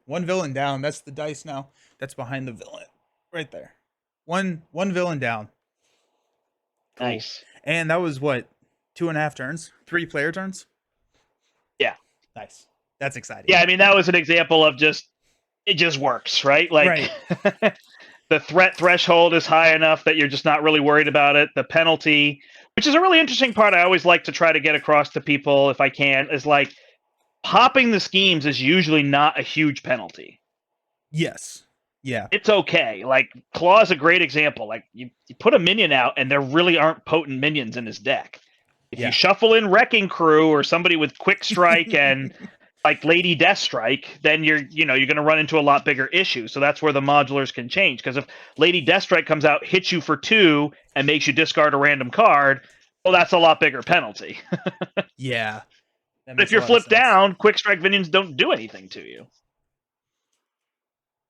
1 villain down. That's the dice now. That's behind the villain. Right there. One villain down. Cool. Nice. And that was what? 2.5 turns? 3 player turns? Yeah. Nice. That's exciting. Yeah, I mean that was an example of it just works, right? Like Right. the threat threshold is high enough that you're just not really worried about it. The penalty, which is a really interesting part I always like to try to get across to people if I can, is like popping the schemes is usually not a huge penalty. Yes. Yeah. It's okay. Like Klaw is a great example. Like you put a minion out and there really aren't potent minions in his deck. If you shuffle in Wrecking Crew or somebody with Quick Strike and like Lady Deathstrike, then you're going to run into a lot bigger issues. So that's where the modulars can change. Because if Lady Deathstrike comes out, hits you for 2, and makes you discard a random card, well, that's a lot bigger penalty. Yeah. But if you're flipped down, Quick Strike minions don't do anything to you.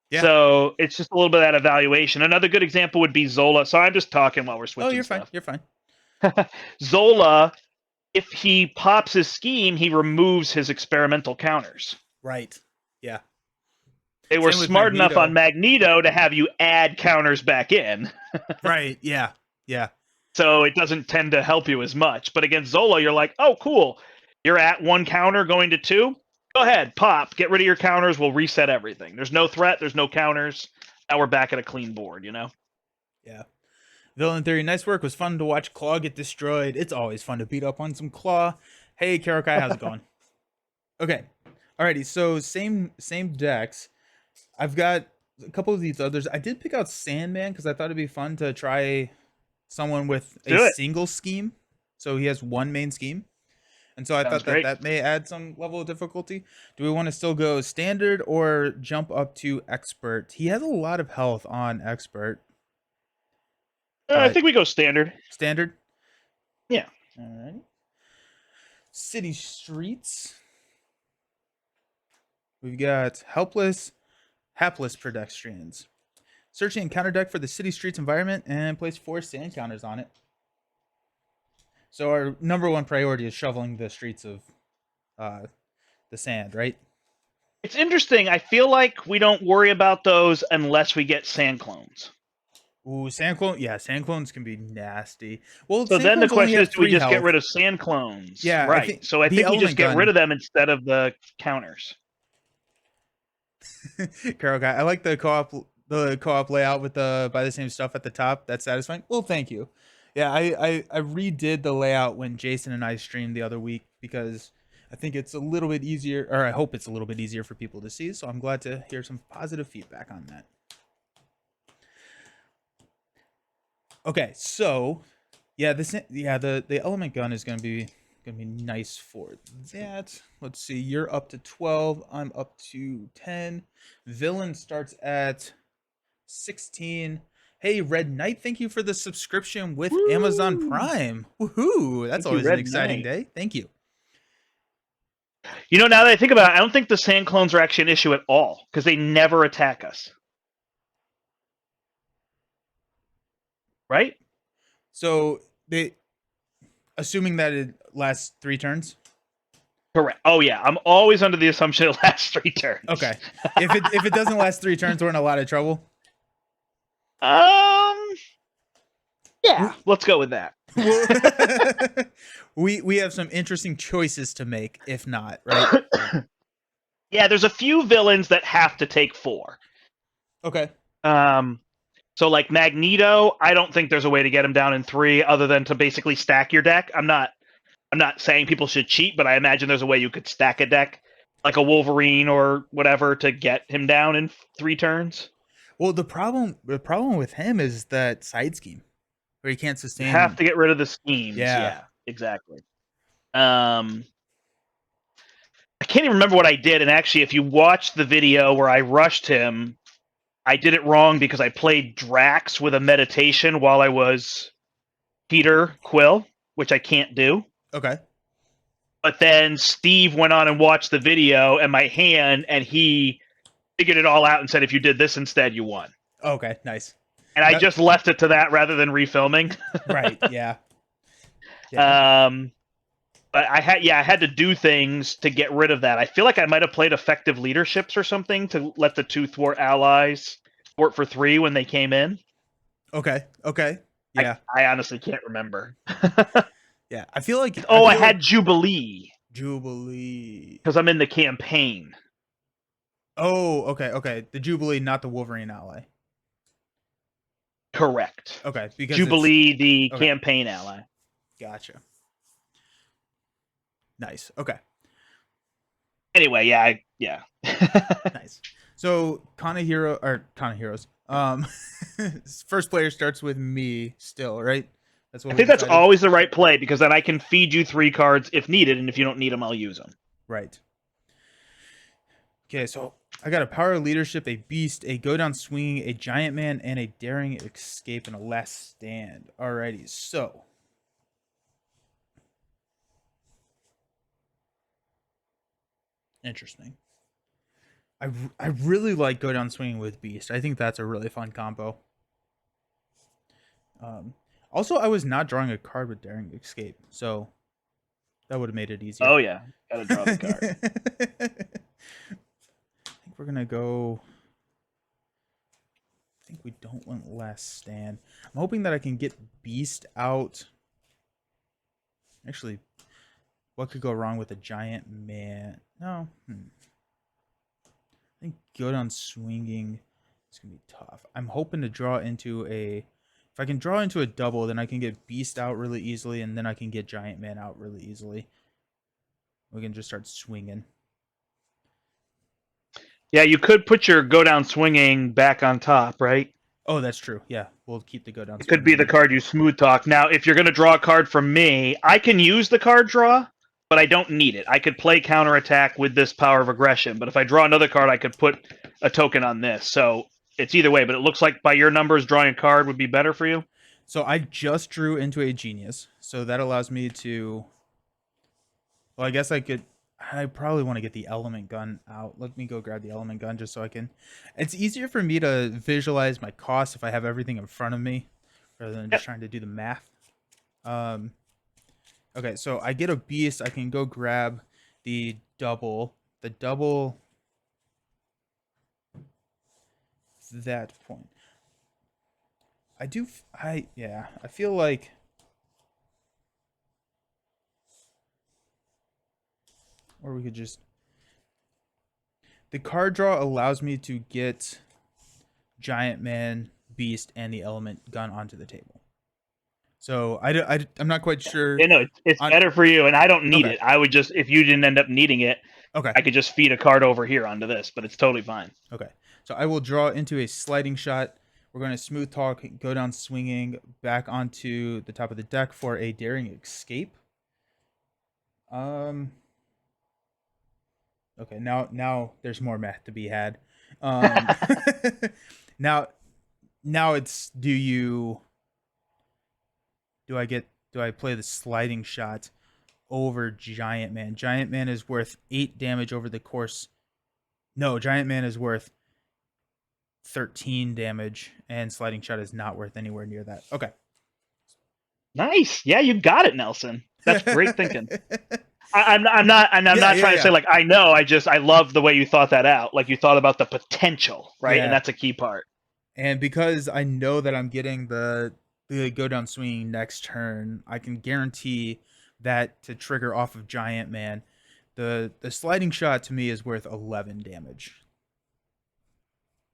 Yeah. So it's just a little bit of that evaluation. Another good example would be Zola. So I'm just talking while we're switching. Oh, you're stuff. fine. You're fine. Zola, if he pops his scheme, he removes his experimental counters. Right. Yeah. They were smart enough on Magneto to have you add counters back in. Right. Yeah. Yeah. So it doesn't tend to help you as much. But against Zola, you're like, oh, cool. You're at 1 counter going to 2. Go ahead, pop. Get rid of your counters. We'll reset everything. There's no threat. There's no counters. Now we're back at a clean board, Yeah. Villain Theory, nice work. It was fun to watch Klaw get destroyed. It's always fun to beat up on some Klaw. Hey, Karokai, how's it going? Okay. Alrighty, so same decks. I've got a couple of these others. I did pick out Sandman because I thought it'd be fun to try someone with a single scheme. So he has 1 main scheme. And so I thought that may add some level of difficulty. Do we want to still go standard or jump up to expert? He has a lot of health on expert. I think we go standard. Standard? Yeah. All right. City streets. We've got hapless pedestrians. Search the encounter deck for the city streets environment and place 4 sand counters on it. So our number 1 priority is shoveling the streets of the sand, right? It's interesting. I feel like we don't worry about those unless we get sand clones. Ooh, sand clone. Yeah, sand clones can be nasty. Well, so then the question is, do we just get rid of sand clones? Yeah, right. So I think we just get rid of them instead of the counters. Carol guy, I like the co-op layout with the buy the same stuff at the top. That's satisfying. Well, thank you. Yeah, I redid the layout when Jason and I streamed the other week because I think it's a little bit easier, or I hope it's a little bit easier for people to see. So I'm glad to hear some positive feedback on that. Okay, so yeah, the element gun is gonna be nice for that. Let's see, you're up to 12, I'm up to 10. Villain starts at 16. Hey, Red Knight, thank you for the subscription with Amazon Woo! Prime. Woohoo! That's Thank you, always an Red exciting Knight. day. Thank you. You know, now that I think about it, I don't think the sand clones are actually an issue at all because they never attack us. Right? So they, assuming that it lasts 3 turns. Correct. Oh yeah, I'm always under the assumption it lasts 3 turns. Okay. If it doesn't last 3 turns, we're in a lot of trouble. Yeah, let's go with that. we have some interesting choices to make. If not, right? Yeah, there's a few villains that have to take 4. Okay. So like Magneto, I don't think there's a way to get him down in 3 other than to basically stack your deck. I'm not saying people should cheat, but I imagine there's a way you could stack a deck like a Wolverine or whatever to get him down in 3 turns. Well, the problem with him is that side scheme where he can't You sustain. have to get rid of the schemes. Yeah, exactly. I can't even remember what I did. And actually, if you watch the video where I rushed him, I did it wrong because I played Drax with a meditation while I was Peter Quill, which I can't do. Okay. But then Steve went on and watched the video and my hand, and he figured it all out and said, if you did this instead, you won. Okay, nice. And I just left it to that rather than refilming. Right, yeah. But I had to do things to get rid of that. I feel like I might have played effective leaderships or something to let the 2 thwart allies thwart for 3 when they came in. Okay. Yeah. I honestly can't remember. Yeah, I feel like... I had Jubilee. Jubilee. Because I'm in the campaign. Oh, okay. The Jubilee, not the Wolverine ally. Correct. Okay, because Jubilee, the campaign ally. Gotcha. Nice. Okay. Anyway, yeah. Nice. So Heroes. First player starts with me still, right? That's what I think that's always the right play because then I can feed you 3 cards if needed, and if you don't need them, I'll use them. Right. Okay, so I got a power of leadership, a beast, a go down swinging, a giant man, and a daring escape, and a last stand. Alrighty, so interesting. I really like go down swinging with beast. I think that's a really fun combo. Also, I was not drawing a card with daring escape, so that would have made it easier. Oh yeah, gotta draw the card. I think we're gonna go. I think we don't want last stand. I'm hoping that I can get beast out. Actually, what could go wrong with a giant man? No. I think go down swinging is gonna be tough. I'm hoping to draw into a. If I can draw into a double, then I can get beast out really easily, and then I can get giant man out really easily. We can just start swinging. Yeah, you could put your go down swinging back on top, right? Oh, that's true. Yeah, we'll keep the go down. It could be the card you smooth talk. Now, if you're going to draw a card from me, I can use the card draw, but I don't need it. I could play counterattack with this power of aggression, but if I draw another card, I could put a token on this. So it's either way, but it looks like by your numbers, drawing a card would be better for you. So I just drew into a genius, so that allows me to. Well, I guess I could. I probably want to get the element gun out. Let me go grab the element gun just so I can. It's easier for me to visualize my costs if I have everything in front of me rather than just trying to do the math. Okay, so I get a beast. I can go grab the double. The double. That point. I feel like. Or we could just... The card draw allows me to get Giant Man, Beast, and the Element Gun onto the table. So I'm not quite sure. Yeah, no, it's better for you, and I don't need it. I would just, if you didn't end up needing it, I could just feed a card over here onto this, but it's totally fine. Okay, so I will draw into a sliding shot. We're going to smooth talk, go down swinging, back onto the top of the deck for a daring escape. Okay, now there's more math to be had. Now now it's do I play the sliding shot over Giant Man? Giant Man is worth 8 damage over the course. No, Giant Man is worth 13 damage, and sliding shot is not worth anywhere near that. Okay. Nice. Yeah, you got it, Nelson. That's great thinking. I'm not trying to say like I know. I love the way you thought that out. Like you thought about the potential, right? And Yeah. that's a key part. And because I know that I'm getting the go down swinging next turn, I can guarantee that to trigger off of Giant Man. The sliding shot to me is worth 11 damage,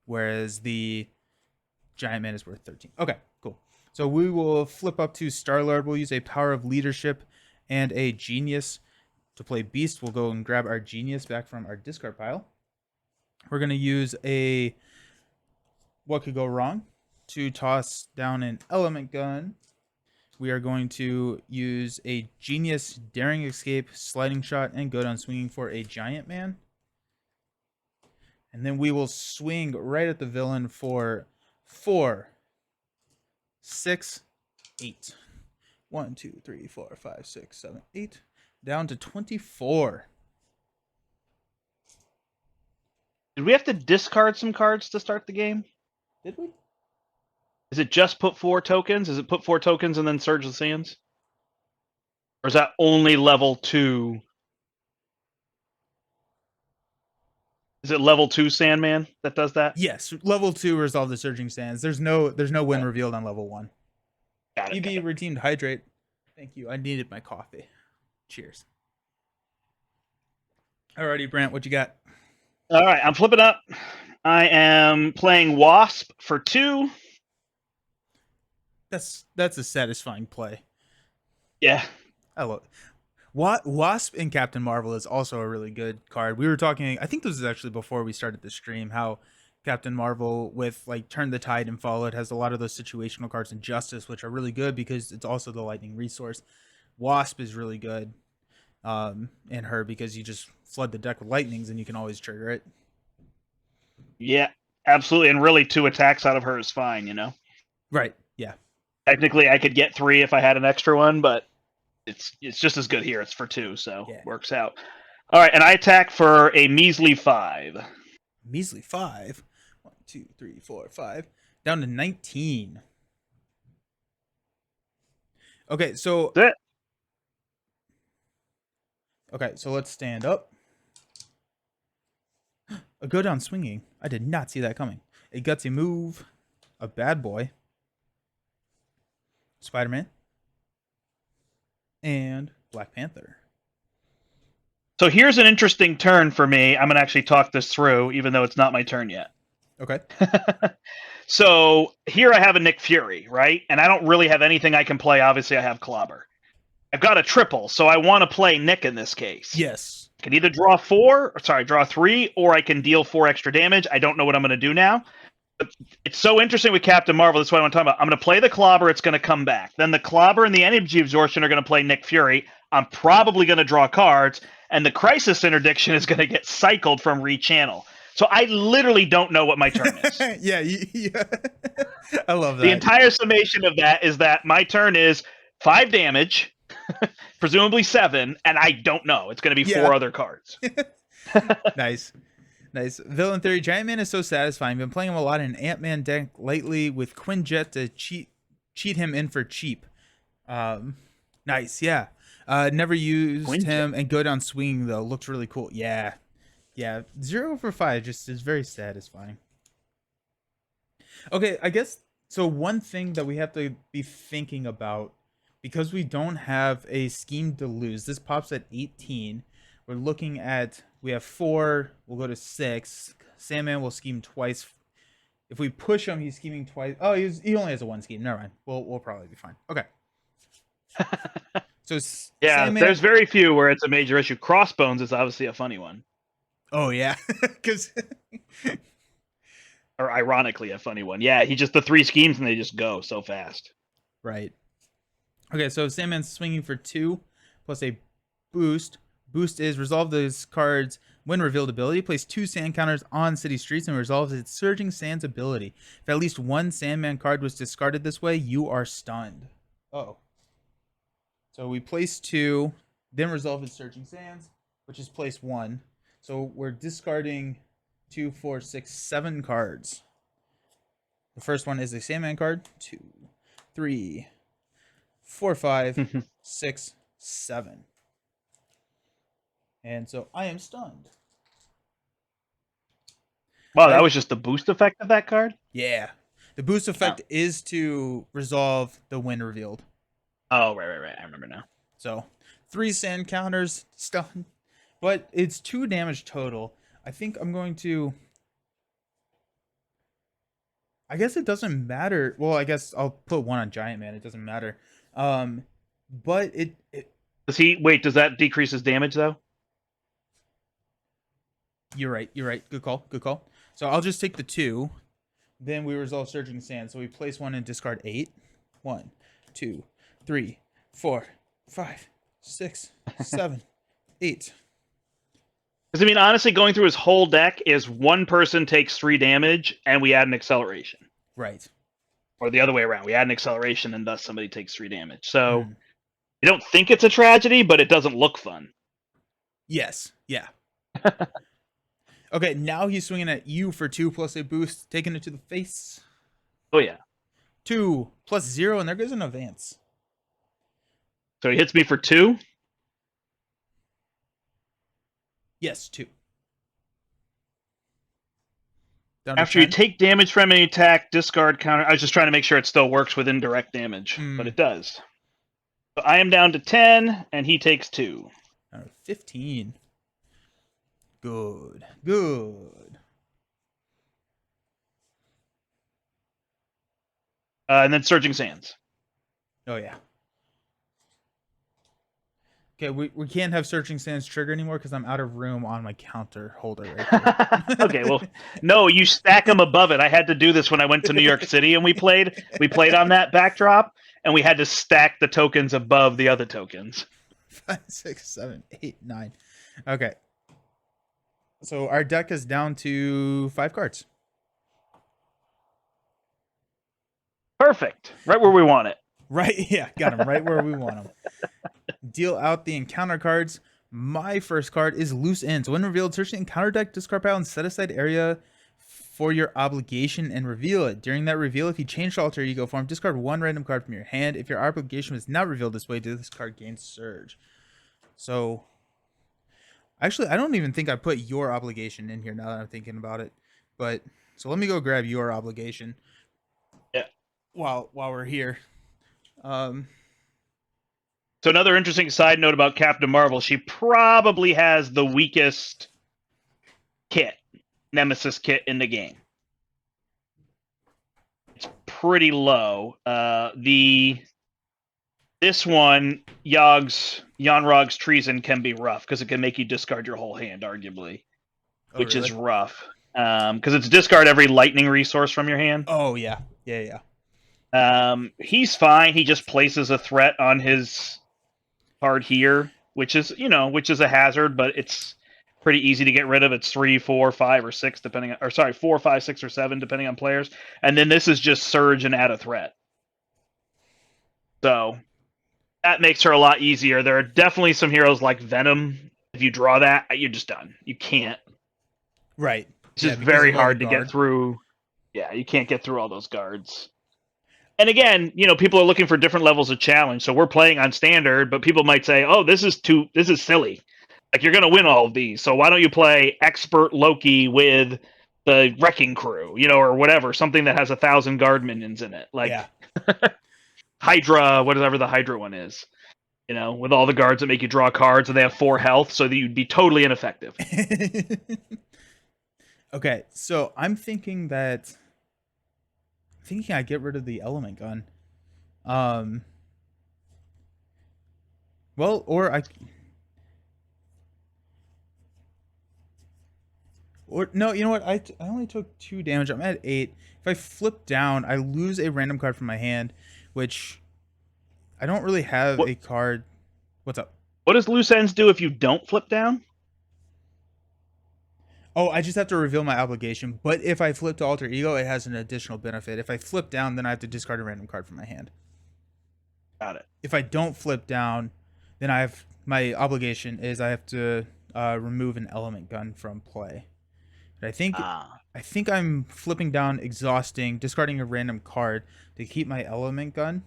whereas the Giant Man is worth 13. Okay, cool. So we will flip up to Star-Lord. We'll use a Power of Leadership and a Genius to play Beast. We'll go and grab our Genius back from our discard pile. We're going to use a What Could Go Wrong to toss down an Element Gun. We are going to use a Genius, Daring Escape, Sliding Shot, and go down swinging for a Giant Man. And then we will swing right at the villain for 4, 6, 8. 1, 2, 3, 4, 5, 6, 7, 8. Down to 24. Did we have to discard some cards to start the game? Did we? Is it just put 4 tokens? Is it put 4 tokens and then Surge the Sands? Or is that only level 2? Is it level 2 Sandman that does that? Yes, level 2 resolve the Surging Sands. There's no win revealed on level 1. Got it. EB redeemed Hydrate. Thank you. I needed my coffee. Cheers. Alrighty, Brandt, what you got? All right, I'm flipping up. I am playing Wasp for 2. That's a satisfying play. Yeah. I love it. Wasp in Captain Marvel is also a really good card. We were talking, I think this was actually before we started the stream, how Captain Marvel with like Turn the Tide and Follow It has a lot of those situational cards in Justice, which are really good because it's also the lightning resource. Wasp is really good in her because you just flood the deck with lightnings and you can always trigger it. Yeah, absolutely. And really 2 attacks out of her is fine, you know? Right, yeah. Technically, I could get 3 if I had an extra one, but it's just as good here. It's for 2, so Yeah. works out. All right, and I attack for a measly 5. Measly 5? 1, 2, 3, 4, 5. Down to 19. Okay, so... That's it. Okay, so let's stand up. A go down swinging. I did not see that coming. A gutsy move. A bad boy. Spider-Man. And Black Panther. So here's an interesting turn for me. I'm going to actually talk this through, even though it's not my turn yet. Okay. So here I have a Nick Fury, right? And I don't really have anything I can play. Obviously, I have Clobber. I've got a triple, so I want to play Nick in this case. Yes. I can either draw 3, or I can deal 4 extra damage. I don't know what I'm going to do now. But it's so interesting with Captain Marvel. That's what I want to talk about. I'm going to play the Clobber. It's going to come back. Then the Clobber and the Energy Absorption are going to play Nick Fury. I'm probably going to draw cards. And the Crisis Interdiction is going to get cycled from Rechannel. So I literally don't know what my turn is. Yeah. I love that. The entire summation of that is that my turn is 5 damage, presumably 7, and I don't know. It's going to be 4 other cards. Nice. Villain Theory. Giant Man is so satisfying. Been playing him a lot in Ant-Man deck lately with Quinjet to cheat him in for cheap. Nice, yeah. Never used Quinjet. him, and go down swinging though looks really cool. Yeah. 0 for 5 just is very satisfying. Okay, I guess so. One thing that we have to be thinking about, because we don't have a scheme to lose. This pops at 18. We're looking at, we have 4. We'll go to 6. Sandman will scheme twice. If we push him, he's scheming twice. Oh, he only has a 1 scheme. Never mind. We'll probably be fine. Okay. So yeah, Sandman, there's very few where it's a major issue. Crossbones is obviously a funny one. Oh yeah, because or ironically a funny one. Yeah, he just the 3 schemes and they just go so fast. Right. Okay, so Sandman's swinging for 2 plus a boost. Boost is resolve those cards When revealed ability, place 2 sand counters on city streets and resolves its Surging Sands ability. If at least one Sandman card was discarded this way, you are stunned. Oh. So we place 2, then resolve its Surging Sands, which is place 1. So we're discarding 2, 4, 6, 7 cards. The first one is a Sandman card. 2, 3, 4, 5, 6, 7. And so I am stunned. Wow, that was just the boost effect of that card? Yeah. The boost effect is to resolve the when revealed. Oh, right. I remember now. So 3 sand counters, stunned. But it's 2 damage total. I think I'm going to... I guess it doesn't matter. Well, I guess I'll put 1 on Giant Man. It doesn't matter. But it Does he... Wait, does that decrease his damage, though? You're right. Good call. So I'll just take the 2. Then we resolve Surging Sand. So we place 1 and discard 8. 1, 2, 3, 4, 5, 6, 7, 8. Because, I mean, honestly, going through his whole deck is one person takes 3 damage, and we add an acceleration. Right. Or the other way around. We add an acceleration, and thus somebody takes 3 damage. So, you don't think it's a tragedy, but it doesn't look fun. Yes. Yeah. Okay, now he's swinging at you for 2 plus a boost, taking it to the face. Oh, yeah. 2 plus 0, and there goes an advance. So he hits me for 2? Yes, 2. After you take damage from any attack, discard counter. I was just trying to make sure it still works with indirect damage, but it does. So I am down to 10, and he takes 2. 15. Good. And then Surging Sands. Oh, yeah. Okay, we can't have Surging Sands trigger anymore because I'm out of room on my counter holder right there. Okay, well, no, you stack them above it. I had to do this when I went to New York City and we played. We played on that backdrop, and we had to stack the tokens above the other tokens. 5, 6, 7, 8, 9. Okay. So our deck is down to 5 cards. Perfect. Right where we want it. Right, yeah, got him right where we want him. Deal out the encounter cards. My first card is Loose Ends. When revealed, search the encounter deck, discard pile, and set aside area for your obligation and reveal it. During that reveal, if you change the alter ego form, discard 1 random card from your hand. If your obligation was not revealed this way, this card gains Surge. So, actually, I don't even think I put your obligation in here now that I'm thinking about it. But so let me go grab your obligation. Yeah. While we're here. So another interesting side note about Captain Marvel, she probably has the weakest kit, Nemesis kit in the game. It's pretty low. This one, Yanrog's Treason, can be rough because it can make you discard your whole hand, arguably, which is rough. Because it's discard every lightning resource from your hand. Oh yeah. He's fine. He just places a threat on his card here, which is a hazard, but it's pretty easy to get rid of. It's 3, 4, 5, or 6, depending on, or sorry, 4, 5, 6, or 7, depending on players. And then this is just surge and add a threat. So that makes her a lot easier. There are definitely some heroes like Venom. If you draw that, you're just done. You can't. Right. It's just very hard to get through. Yeah, you can't get through all those guards. And again, people are looking for different levels of challenge. So we're playing on standard, but people might say, "Oh, this is silly. Like, you're going to win all of these. So why don't you play expert Loki with the Wrecking Crew, or whatever, something that has 1,000 guard minions in it, like Hydra, whatever the Hydra one is, with all the guards that make you draw cards, and they have 4 health, so that you'd be totally ineffective." Okay, so I'm thinking I get rid of the element gun. Well, no, you know what? I only took 2 damage. I'm at 8. If I flip down, I lose a random card from my hand, which I don't really have a card. What's up? What does Loose Ends do if you don't flip down? Oh, I just have to reveal my obligation. But if I flip to alter ego, it has an additional benefit. If I flip down, then I have to discard a random card from my hand. Got it. If I don't flip down, then I have my obligation is I have to remove an element gun from play. But I think I'm flipping down, exhausting, discarding a random card to keep my element gun.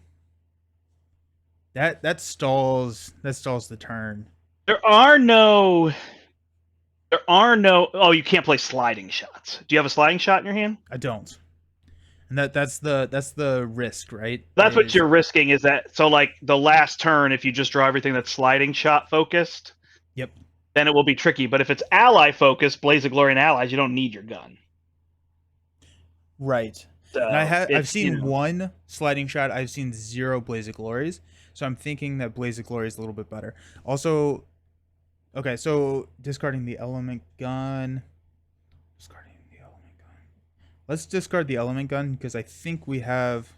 That stalls the turn. There are no. There are no. Oh, you can't play sliding shots. Do you have a sliding shot in your hand? I don't. And that's the risk, right? That's what you're risking. Is that so? Like the last turn, if you just draw everything that's sliding shot focused, Yep. then it will be tricky. But if it's ally focused, Blaze of Glory and allies, you don't need your gun. Right. So And I've seen you know, one sliding shot. I've seen 0 Blaze of Glories. So I'm thinking that Blaze of Glory is a little bit better. Also, okay, so discarding the element gun. Discarding the element gun. Let's discard the element gun because I think we have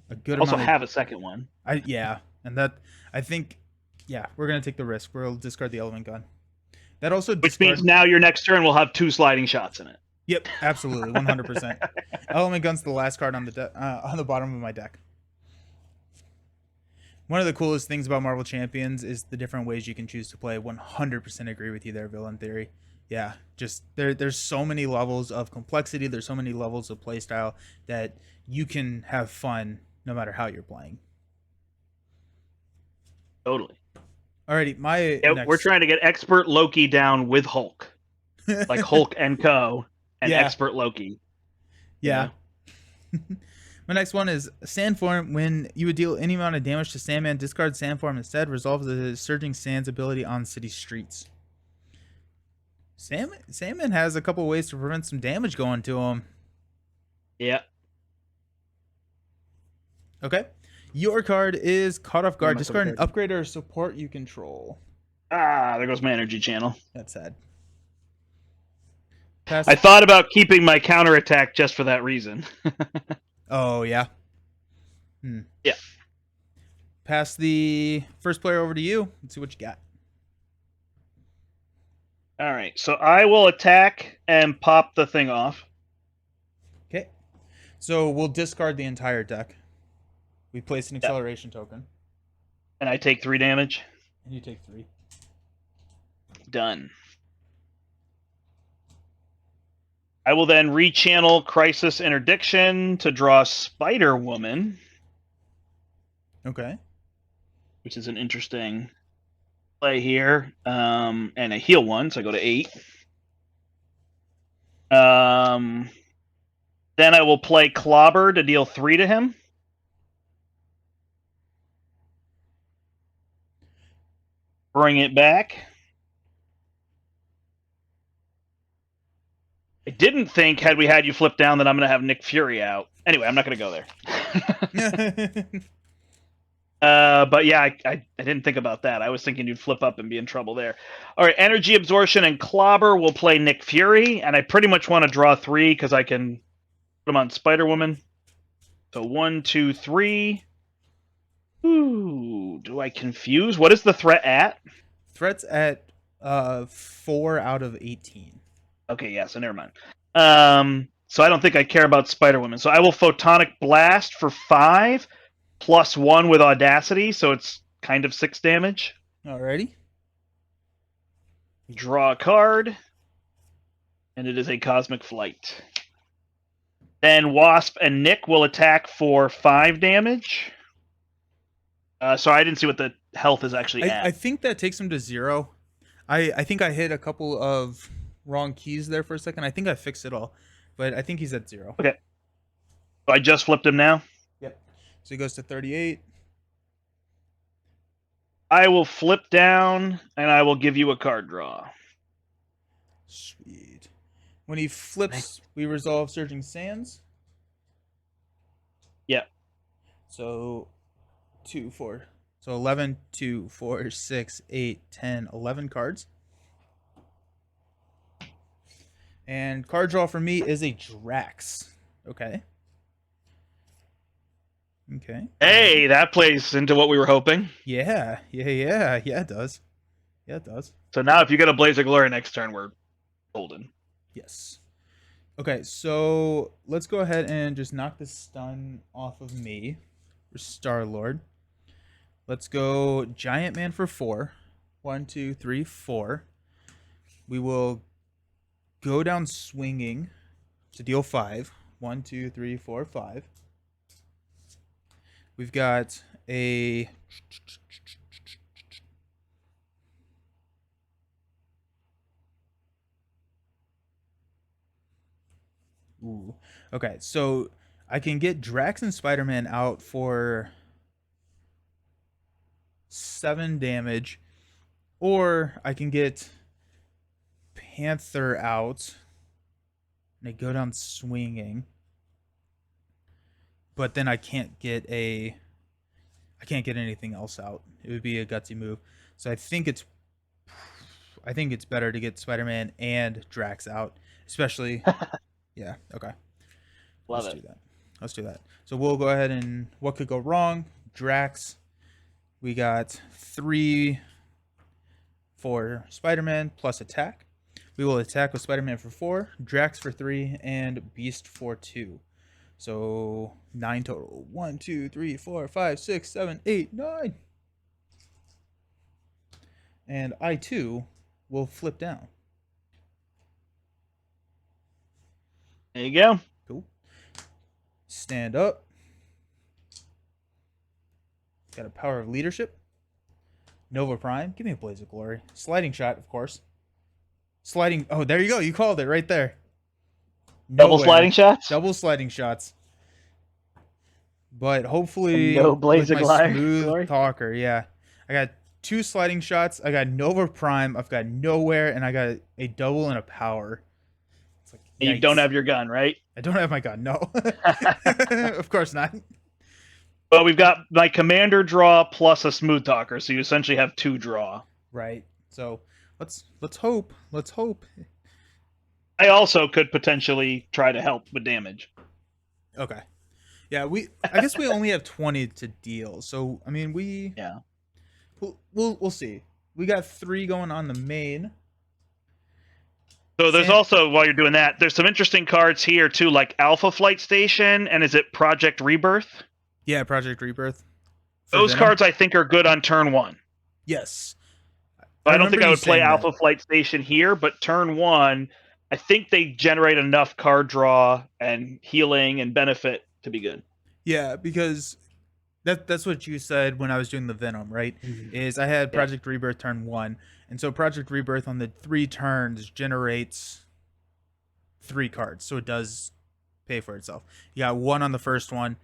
a good also amount. have a second one. Yeah, and that I think, yeah, we're gonna take the risk. We'll discard the element gun. That also Which means now your next turn will have 2 sliding shots in it. Yep, absolutely, 100%. Element gun's the last card on the bottom of my deck. One of the coolest things about Marvel Champions is the different ways you can choose to play. 100% agree with you there, Villain Theory. Yeah, just there's so many levels of complexity. There's so many levels of playstyle that you can have fun no matter how you're playing. Totally. Alrighty, We're trying to get expert Loki down with Hulk, like Hulk and Co. and expert Loki. Yeah. My next one is Sandform. When you would deal any amount of damage to Sandman, discard Sandform instead. Resolve the Surging Sands ability on city streets. Sandman has a couple ways to prevent some damage going to him. Yeah. Okay. Your card is Caught Off Guard. Discard an upgrade or support you control. There goes my energy channel. That's sad. I thought about keeping my counterattack just for that reason. Oh, yeah. Yeah. Pass the first player over to you. Let's see what you got. All right. So I will attack and pop the thing off. Okay. So we'll discard the entire deck. We place an acceleration token. And I take 3 damage. And you take 3. Done. I will then rechannel Crisis Interdiction to draw Spider-Woman. Okay. Which is an interesting play here. And a heal 1, so I go to 8. Then I will play Clobber to deal 3 to him. Bring it back. I didn't think, had we had you flip down, that I'm going to have Nick Fury out. Anyway, I'm not going to go there. But yeah, I didn't think about that. I was thinking you'd flip up and be in trouble there. All right, Energy Absorption and Clobber will play Nick Fury, and I pretty much want to draw 3 because I can put him on Spider-Woman. So 1, 2, 3. Ooh, do I confuse? What is the threat at? Threat's at 4 out of 18. Okay, yeah, so never mind. So I don't think I care about Spider-Woman. So I will Photonic Blast for 5, plus 1 with Audacity, so it's kind of 6 damage. Alrighty. Draw a card, and it is a Cosmic Flight. Then Wasp and Nick will attack for 5 damage. So I didn't see what the health is actually at. I think that takes him to 0. I think I hit a couple of wrong keys there for a second. I think I fixed it all, but I think he's at 0. Okay. So I just flipped him now? Yep. So he goes to 38. I will flip down, and I will give you a card draw. Sweet. When he flips, we resolve Surging Sands. Yeah. So 2, 4. So 11, 2, 4, 6, 8, 10, 11 cards. And card draw for me is a Drax. Okay. Okay. Hey, that plays into what we were hoping. Yeah, it does. Yeah, it does. So now if you get a Blaze of Glory next turn, we're golden. Yes. Okay, so let's go ahead and just knock the stun off of me. For Star Lord. Let's go Giant Man for 4. 1, 2, 3, 4. We will go down swinging to deal 5. 1, 2, 3, 4, 5. We've got a ooh. Okay, so I can get Drax and Spider-Man out for 7 damage, or I can get Panther out and I go down swinging. But then I can't get anything else out. It would be a gutsy move. So I think it's better to get Spider-Man and Drax out, especially yeah, okay. Love Let's it. do that. Let's do that. So we'll go ahead and what could go wrong? Drax. We got 3 for Spider-Man plus attack. We will attack with Spider-Man for 4, Drax for 3, and Beast for 2. So 9 total. 1, 2, 3, 4, 5, 6, 7, 8, 9. And I too will flip down. There you go. Cool. Stand up. Got a power of leadership. Nova Prime. Give me a blaze of glory. Sliding shot, of course. Sliding. Oh, there you go. You called it right there. Double Nowhere. sliding shots? Double sliding shots. But hopefully, No blaze with of my glory? smooth talker, yeah. I got 2 sliding shots. I got Nova Prime. I've got nowhere, and I got a double and a power. It's like, And you don't yikes. have your gun, right? I don't have my gun. No, of course not. But we've got my commander draw plus a smooth talker, so you essentially have 2 draw. Right. So let's hope. Let's hope. I also could potentially try to help with damage. Okay. Yeah, I guess we only have 20 to deal. So I mean, Yeah. we'll see. We got 3 going on the main. So there's also, while you're doing that, there's some interesting cards here too, like Alpha Flight Station, and is it Project Rebirth? Yeah, Project Rebirth. Those Venom. cards I think are good on turn 1. Yes. I don't think remember I you would play saying Alpha that. Flight Station here, but turn 1, I think they generate enough card draw and healing and benefit to be good. Yeah, because that's what you said when I was doing the Venom, right? Is I had Project Rebirth turn 1, and so Project Rebirth on the 3 turns generates 3 cards, so it does pay for itself. You got 1 on the first one,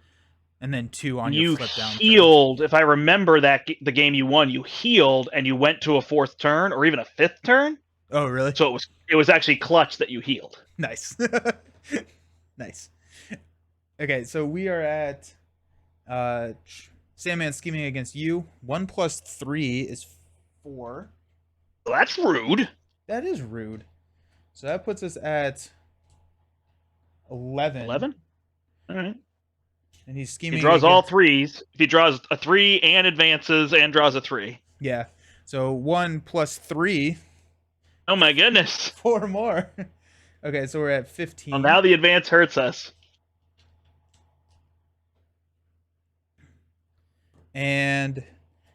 and then 2 on your flip down. Healed. If I remember the game you won, you healed and you went to a 4th turn or even a 5th turn. Oh, really? So it was actually clutch that you healed. Nice. Nice. Okay, so we are at Sandman scheming against you. 1 plus 3 is 4. Well, that's rude. That is rude. So that puts us at 11. 11? All right. And he's scheming. He draws all 3s. If he draws a 3 and advances and draws a 3. Yeah. So 1 plus 3. Oh my goodness. 4 more. Okay, so we're at 15. Well, now the advance hurts us. And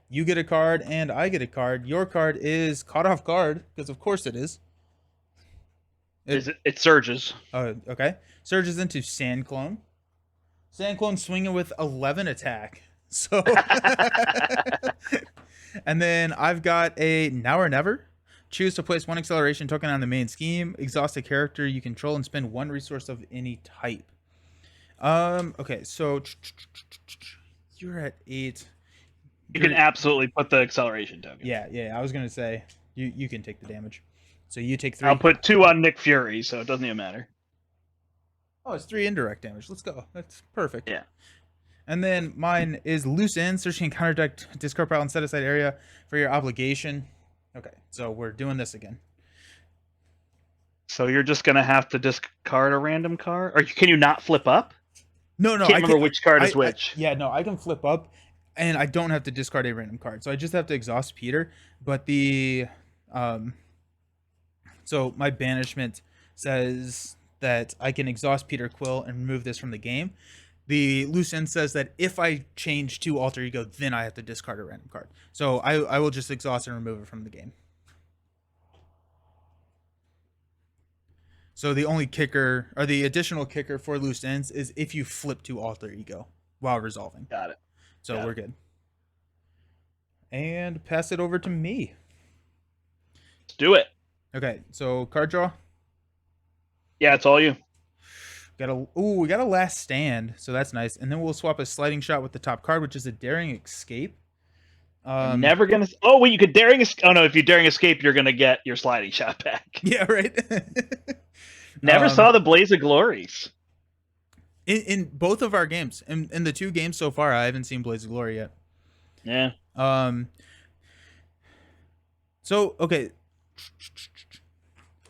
you get a card and I get a card. Your card is caught off guard, because of course it is. It surges. Oh, okay. Surges into Sand Clone. Sand Clone swinging with 11 attack. So, and then I've got a Now or Never. Choose to place 1 acceleration token on the main scheme. Exhaust a character you control and spend 1 resource of any type. Okay, so you're at 8. You can absolutely put the acceleration token. Yeah. I was gonna say you can take the damage. So you take 3. I'll put 2 on Nick Fury, so it doesn't even matter. Oh, it's 3 indirect damage. Let's go. That's perfect. Yeah. And then mine is Loose End. Searching counter deck, discard pile, and set aside area for your obligation. Okay, so we're doing this again. So you're just gonna have to discard a random card, or can you not flip up? No, I can't remember which card is which. I can flip up, and I don't have to discard a random card. So I just have to exhaust Peter. But the so my banishment says that I can exhaust Peter Quill and remove this from the game. The loose end says that if I change to alter ego, then I have to discard a random card. So I will just exhaust and remove it from the game. So the only kicker, or the additional kicker for loose ends, is if you flip to alter ego while resolving. Got it. So we're good. And pass it over to me. Let's do it. Okay, so card draw. Yeah, it's all you. We got a last stand, so that's nice. And then we'll swap a sliding shot with the top card, which is a daring escape. Never gonna. Oh wait, you could daring. Oh no, if you daring escape, you're gonna get your sliding shot back. Yeah, right. Never saw the Blaze of Glories. In both of our games, in the 2 games so far, I haven't seen Blaze of Glory yet. Yeah. So okay.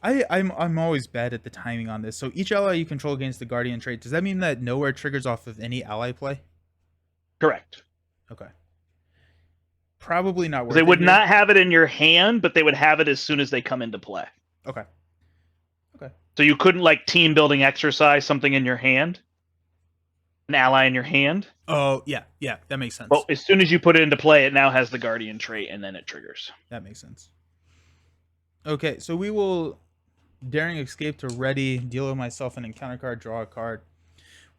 I'm always bad at the timing on this. So each ally you control gains the Guardian trait. Does that mean that nowhere triggers off of any ally play? Correct. Okay. Probably not worth They it would here. not have it in your hand, but they would have it as soon as they come into play. Okay. Okay. So you couldn't like team building exercise something in your hand, an ally in your hand. Oh yeah, that makes sense. But as soon as you put it into play, it now has the Guardian trait, and then it triggers. That makes sense. Okay, so we will daring escape to ready, deal with myself an encounter card, draw a card.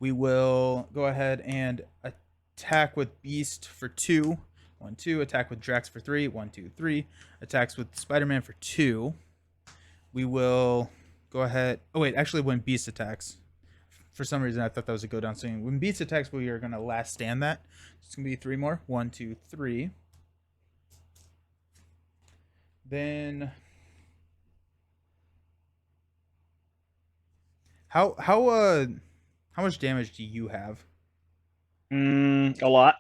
We will go ahead and attack with Beast for 2. 1, 2. Attack with Drax for 3. 1, 2, 3. Attacks with Spider-Man for 2. We will go ahead. Oh wait, actually, when Beast attacks, for some reason I thought that was a go down swing. When Beast attacks, we are gonna last stand that. It's gonna be 3 more. 1, 2, 3. Then how much damage do you have? A lot.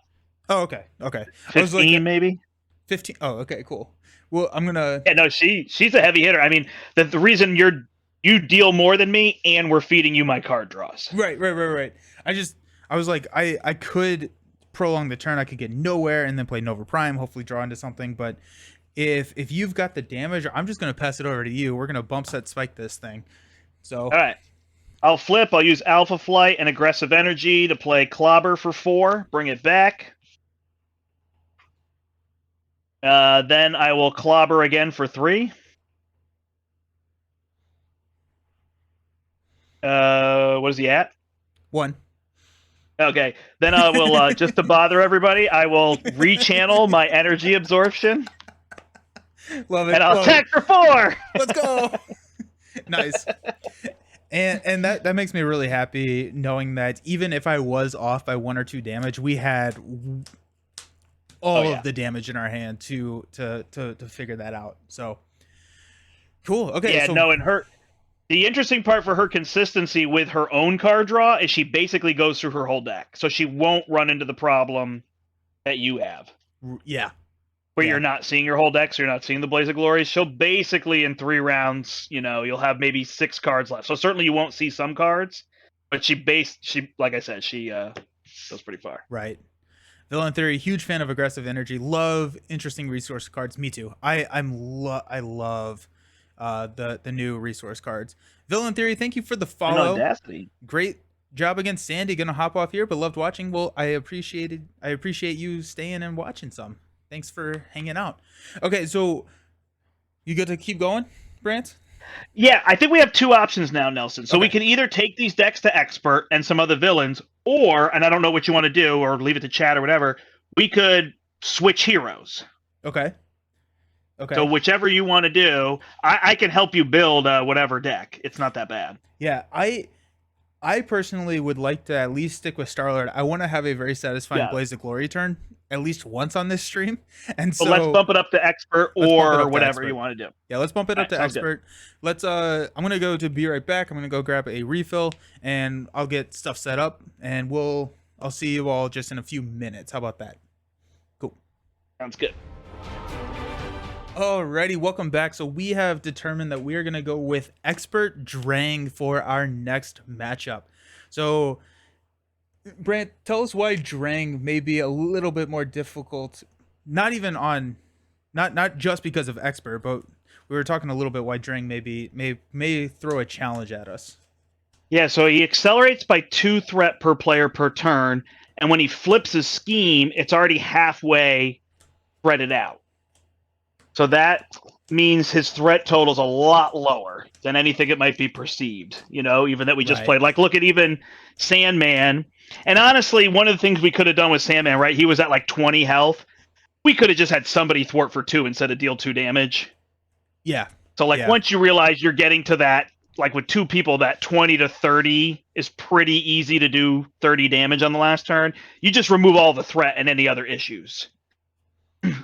Oh, okay. Okay. 15 maybe. 15. Oh, okay, cool. Well, I'm gonna. Yeah, no, she's a heavy hitter. I mean, the reason you deal more than me, and we're feeding you my card draws. Right. I was like, I could prolong the turn. I could get nowhere and then play Nova Prime, hopefully draw into something. But if you've got the damage, I'm just gonna pass it over to you. We're gonna bump set spike this thing. So. All right. I'll flip. I'll use Alpha Flight and Aggressive Energy to play Clobber for 4. Bring it back. Then I will Clobber again for 3. What is he at? 1. Okay. Then I will, just to bother everybody, I will rechannel my energy absorption. Love it. And I'll attack for 4. Let's go. Nice. And that makes me really happy knowing that even if I was off by 1 or 2 damage, we had all of the damage in our hand to figure that out. So cool. Okay. Yeah, so, no, and the interesting part for her consistency with her own card draw is she basically goes through her whole deck. So she won't run into the problem that you have. Yeah. Where you're not seeing your whole deck, so you're not seeing the Blaze of Glories. She'll basically, in 3 rounds, you'll have maybe 6 cards left. So certainly you won't see some cards, but she like I said, she goes pretty far. Right. Villain Theory, huge fan of aggressive energy. Love interesting resource cards. Me too. I love the new resource cards. Villain Theory, thank you for the follow. Audacity. Great job against Sandy. Gonna hop off here, but loved watching. Well, I appreciate you staying and watching some. Thanks for hanging out. Okay, so you get to keep going, Brandt? Yeah, I think we have 2 options now, Nelson. So we can either take these decks to Expert and some other villains, or, and I don't know what you want to do, or leave it to chat or whatever, we could switch heroes. Okay. So whichever you want to do, I can help you build whatever deck. It's not that bad. Yeah, I personally would like to at least stick with Star-Lord. I want to have a very satisfying Blaze of Glory turn at least once on this stream. And so let's bump it up to Expert or whatever you want to do. Yeah, let's bump it up to Expert. Let's I'm going to go to be right back. I'm going to go grab a refill and I'll get stuff set up and I'll see you all just in a few minutes. How about that? Cool. Sounds good. Alrighty, welcome back. So we have determined that we are going to go with Expert Drang for our next matchup. So, Brandt, tell us why Drang may be a little bit more difficult. Not even on, not just because of Expert, but we were talking a little bit why Drang may throw a challenge at us. Yeah, so he accelerates by 2 threat per player per turn, and when he flips his scheme, it's already halfway threaded out. So that means his threat total is a lot lower than anything it might be perceived, even that we just Right. played. Like, look at even Sandman. And honestly, one of the things we could have done with Sandman, right? He was at like 20 health. We could have just had somebody thwart for 2 instead of deal 2 damage. Yeah. So, like, Yeah. once you realize you're getting to that, like with 2 people, that 20 to 30 is pretty easy to do 30 damage on the last turn. You just remove all the threat and any other issues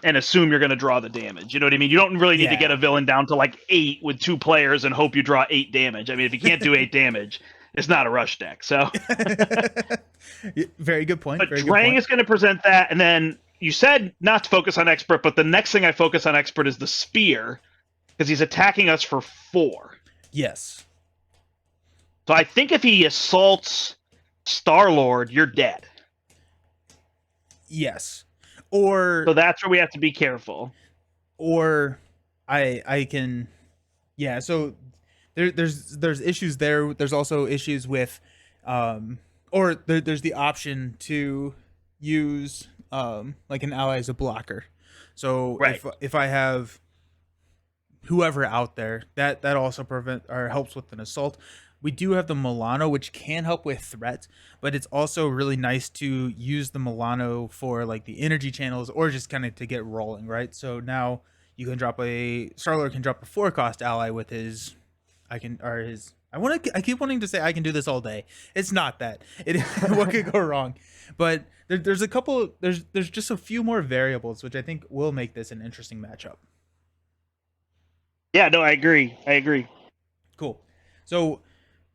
and assume you're going to draw the damage. You know what I mean? You don't really need to get a villain down to like 8 with 2 players and hope you draw 8 damage. I mean, if you can't do 8 damage, it's not a rush deck. So, very good point. But very Drang is going to present that, and then you said not to focus on expert, but the next thing I focus on expert is the spear because he's attacking us for 4. Yes. So I think if he assaults Star-Lord, you're dead. Yes. Or so that's where we have to be careful. Or I can, yeah. So there's issues there. There's also issues with, there's the option to use like an ally as a blocker. So Right. if I have whoever out there, that also prevent or helps with an assault. We do have the Milano, which can help with threat, but it's also really nice to use the Milano for like the energy channels or just kind of to get rolling, right? So now you can drop Star-Lord can drop a 4-cost ally with his I keep wanting to say I can do this all day. It's not that. What could go wrong? But there's a couple there's just a few more variables which I think will make this an interesting matchup. Yeah, no, I agree. Cool. So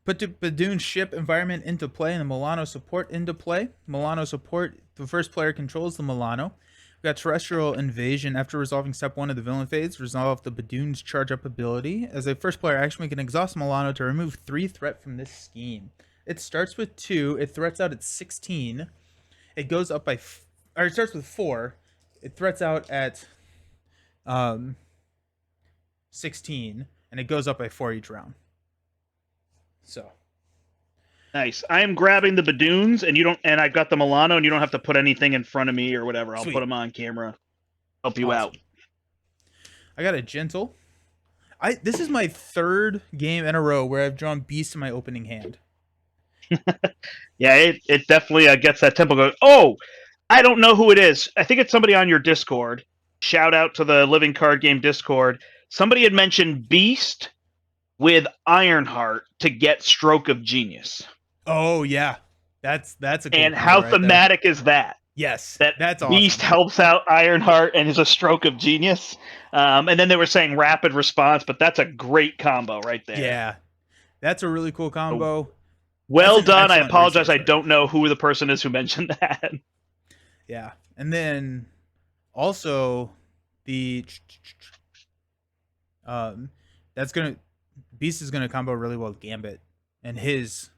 put the Badoon ship environment into play and the Milano support into play. Milano support, the first player controls the Milano. We got terrestrial invasion. After resolving step 1 of the villain phase, resolve the Badoon's charge up ability. As a first player action, we can exhaust Milano to remove 3 threat from this scheme. It starts with 2. It threats out at 16. It goes up by, it starts with 4. It threats out at 16, and it goes up by 4 each round. So nice. I am grabbing the Badoons, and I've got the Milano, and you don't have to put anything in front of me or whatever. I'll put them on camera. Help you out. I got a gentle. This is my 3rd game in a row where I've drawn Beast in my opening hand. Yeah, it definitely gets that tempo going. Oh, I don't know who it is. I think it's somebody on your Discord. Shout out to the Living Card Game Discord. Somebody had mentioned Beast with Ironheart to get Stroke of Genius. Oh yeah, that's a cool and how thematic is that? Yes, that's awesome. Beast helps out Ironheart and is a Stroke of Genius. And then they were saying rapid response, but that's a great combo right there. Yeah, that's a really cool combo. Well done. I apologize. I don't know who the person is who mentioned that. Yeah, and then also the Beast is gonna combo really well with Gambit and his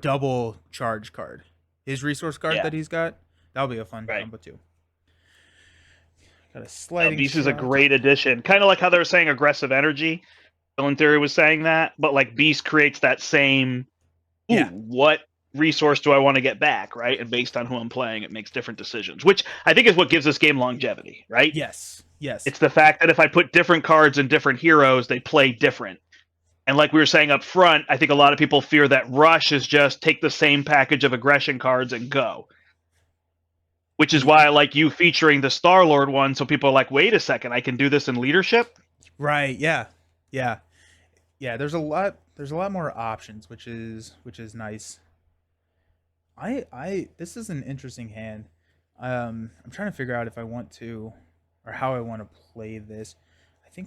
double charge card, his resource card that he's got. That'll be a fun combo too. Got a sliding. Beast is a great addition. Kind of like how they were saying aggressive energy. Villain Theory was saying that, but like Beast creates that same. What resource do I want to get back, right? And based on who I'm playing, it makes different decisions, which I think is what gives this game longevity, right? Yes. It's the fact that if I put different cards in different heroes, they play different. And like we were saying up front, I think a lot of people fear that Rush is just take the same package of aggression cards and go. Which is why I like you featuring the Star-Lord one, so people are like, wait a second, I can do this in leadership? Right, yeah. There's a lot more options, which is nice. This is an interesting hand. I'm trying to figure out if I want to or how I want to play this. I'm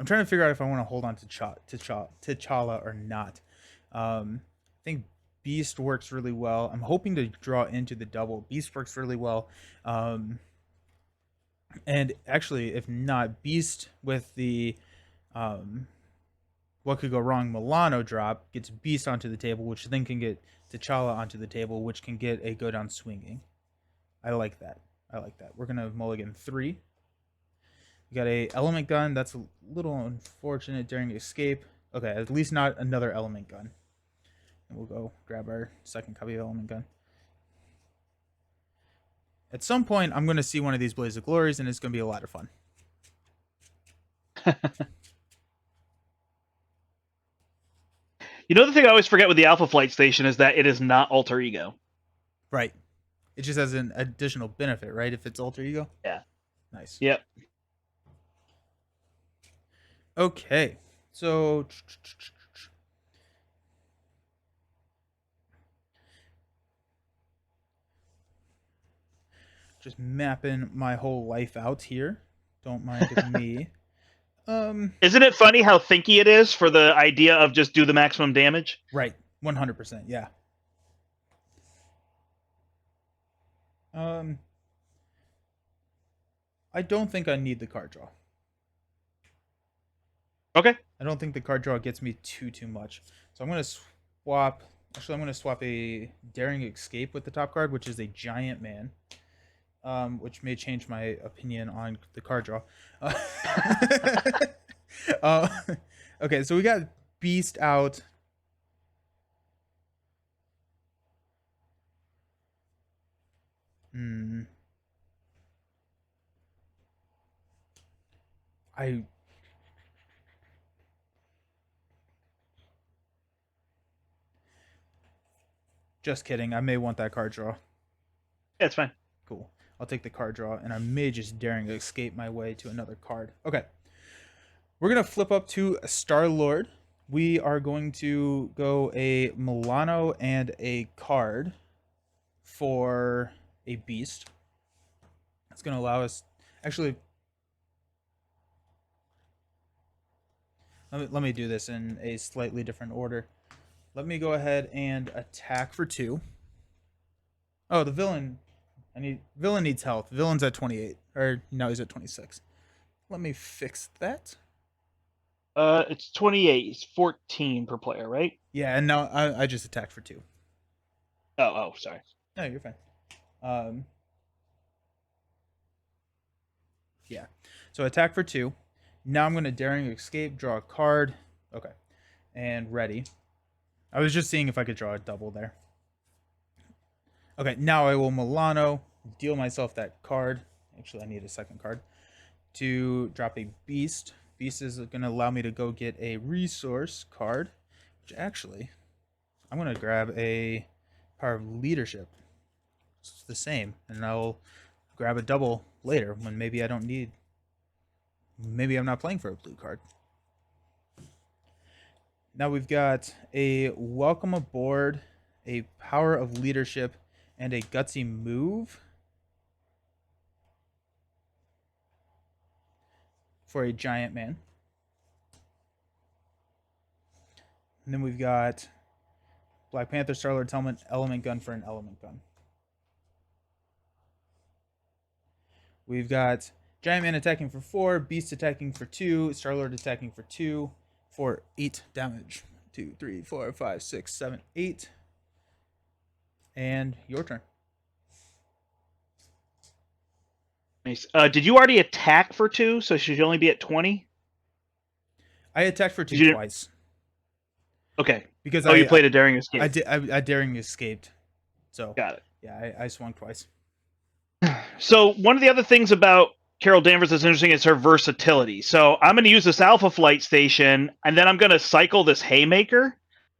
trying to figure out if I want to hold on to T'Challa or not. I think Beast works really well. I'm hoping to draw into the double. Beast works really well. And actually, if not, Beast with the what could go wrong Milano drop gets Beast onto the table, which then can get T'Challa onto the table, which can get a go down swinging. I like that. We're going to mulligan 3. We got a element gun. That's a little unfortunate during escape. Okay, at least not another element gun. And we'll go grab our second copy of element gun. At some point, I'm going to see one of these Blaze of Glories, and it's going to be a lot of fun. You know, the thing I always forget with the Alpha Flight Station is that it is not alter ego. Right. It just has an additional benefit, right? If it's alter ego. Yeah. Nice. Yep. Okay. So just mapping my whole life out here. Don't mind me. Isn't it funny how thinky it is for the idea of just do the maximum damage? Right. 100%. Yeah. I don't think I need the card draw. Okay. I don't think the card draw gets me too much. So I'm going to swap. Actually, I'm going to swap a Daring Escape with the top card, which is a Giant Man. Which may change my opinion on the card draw. Okay, so we got Beast out. I just kidding. I may want that card draw. Yeah, it's fine. Cool. I'll take the card draw, and I may just Daring Escape my way to another card. Okay. We're going to flip up to Star-Lord. We are going to go a Milano and a card for a Beast. It's going to allow us... Actually, let me do this in a slightly different order. Let me go ahead and attack for 2. Oh, the villain... Villain needs health. Villain's at 28. Or, no, he's at 26. Let me fix that. It's 28. It's 14 per player, right? Yeah, and now I just attacked for 2. Oh, sorry. No, you're fine. Yeah. So attack for 2. Now I'm going to Daring Escape, draw a card. Okay. And ready. I was just seeing if I could draw a double there. Okay, now I will Milano, deal myself that card. Actually, I need a second card. To drop a Beast. Beast is going to allow me to go get a resource card. Which actually, I'm going to grab a Power of Leadership. It's the same. And I'll grab a double later when maybe I don't need... Maybe I'm not playing for a blue card. Now we've got a Welcome Aboard, a Power of Leadership, and a Gutsy Move for a Giant Man. And then we've got Black Panther, Star-Lord's helmet, Element Gun for an Element Gun. We've got Giant Man attacking for 4, Beast attacking for 2, Star-Lord attacking for 2, for 8 damage. 2, 3, 4, 5, 6, 7, 8. And your turn. Nice. Did you already attack for 2? So should you only be at 20? I attacked for 2 twice. Okay. Because you played a Daring Escape. I Daring Escaped. So got it. Yeah, I swung twice. So one of the other things about Carol Danvers that's interesting is her versatility. So I'm going to use this Alpha Flight Station, and then I'm going to cycle this Haymaker,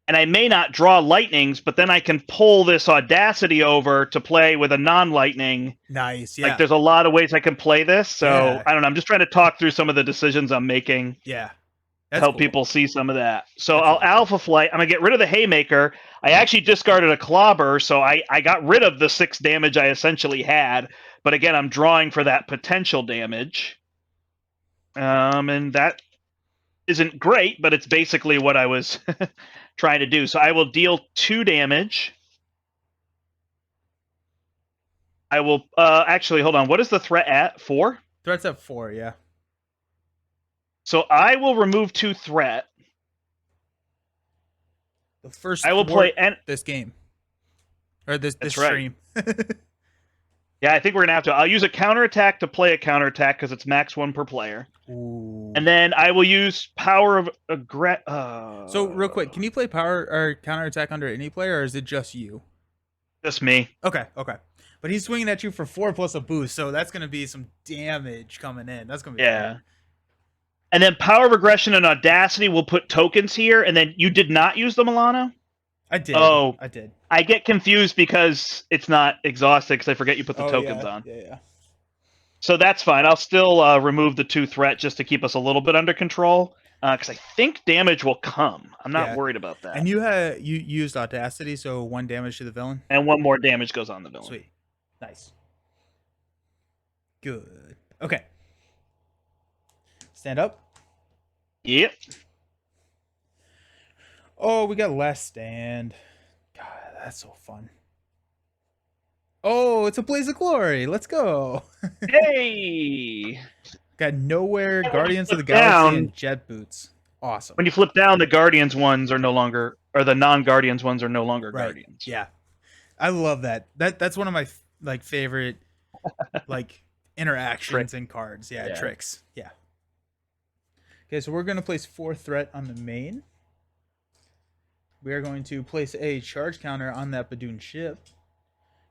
and I may not draw lightnings, but then I can pull this Audacity over to play with a non-lightning. Nice, yeah. Like, there's a lot of ways I can play this, so yeah. I don't know. I'm just trying to talk through some of the decisions I'm making. Yeah. To help people see some of that. So I'll Alpha Flight. I'm going to get rid of the Haymaker. I actually discarded a Clobber, so I got rid of the 6 damage I essentially had. But again, I'm drawing for that potential damage. And that isn't great, but it's basically what I was trying to do. So I will deal 2 damage. I will actually, hold on. What is the threat at? 4? Threat's at 4, yeah. So I will remove 2 threat. The first I will play this game. Or this That's stream. Right. Yeah, I think we're gonna have to. I'll use a counterattack to play a counterattack because it's max 1 per player. Ooh. And then I will use power of So real quick, can you play power or counterattack under any player, or is it just you? just me. Okay, okay. But he's swinging at you for 4 plus a boost, so that's gonna be some damage coming in. That's gonna be Yeah. fun. And then power of aggression and audacity will put tokens here. And then you did not use the Milano? I did. Oh, I did. I get confused because it's not exhausted because I forget you put the tokens yeah, on. yeah. So that's fine. I'll still remove the 2 threat just to keep us a little bit under control. Because I think damage will come. I'm not Yeah. worried about that. And you used audacity, so 1 damage to the villain. And 1 more damage goes on the villain. Sweet, nice, good. Okay, stand up. Yep. Oh, we got last stand. God, that's so fun. Oh, it's a blaze of glory. Let's go. Hey. Got nowhere, And Guardians of the flip down- Galaxy, and jet boots. Awesome. When you flip down, the Guardians ones are no longer, or the non-Guardians ones are no longer Right. Guardians. Yeah, I love that. That's one of my favorite interactions in cards. Yeah, Yeah. tricks. Yeah. Okay, so we're gonna place 4 threat on the main. We are going to place a charge counter on that Badoon ship.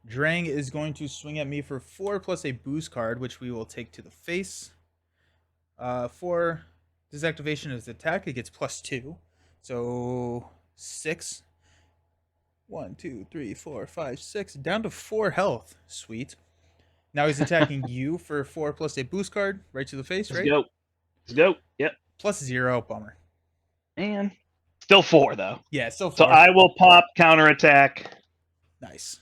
Drang is going to swing at me for 4 plus a boost card, which we will take to the face. For disactivation of his attack, it gets +2. So 6. 1, 2, 3, 4, 5, 6. Down to 4 health. Sweet. Now he's attacking you for 4 plus a boost card right to the face, right? Let's go. Yep. +0. Bummer. Man. Still 4, though. Yeah, still 4. So I will pop counterattack. Nice.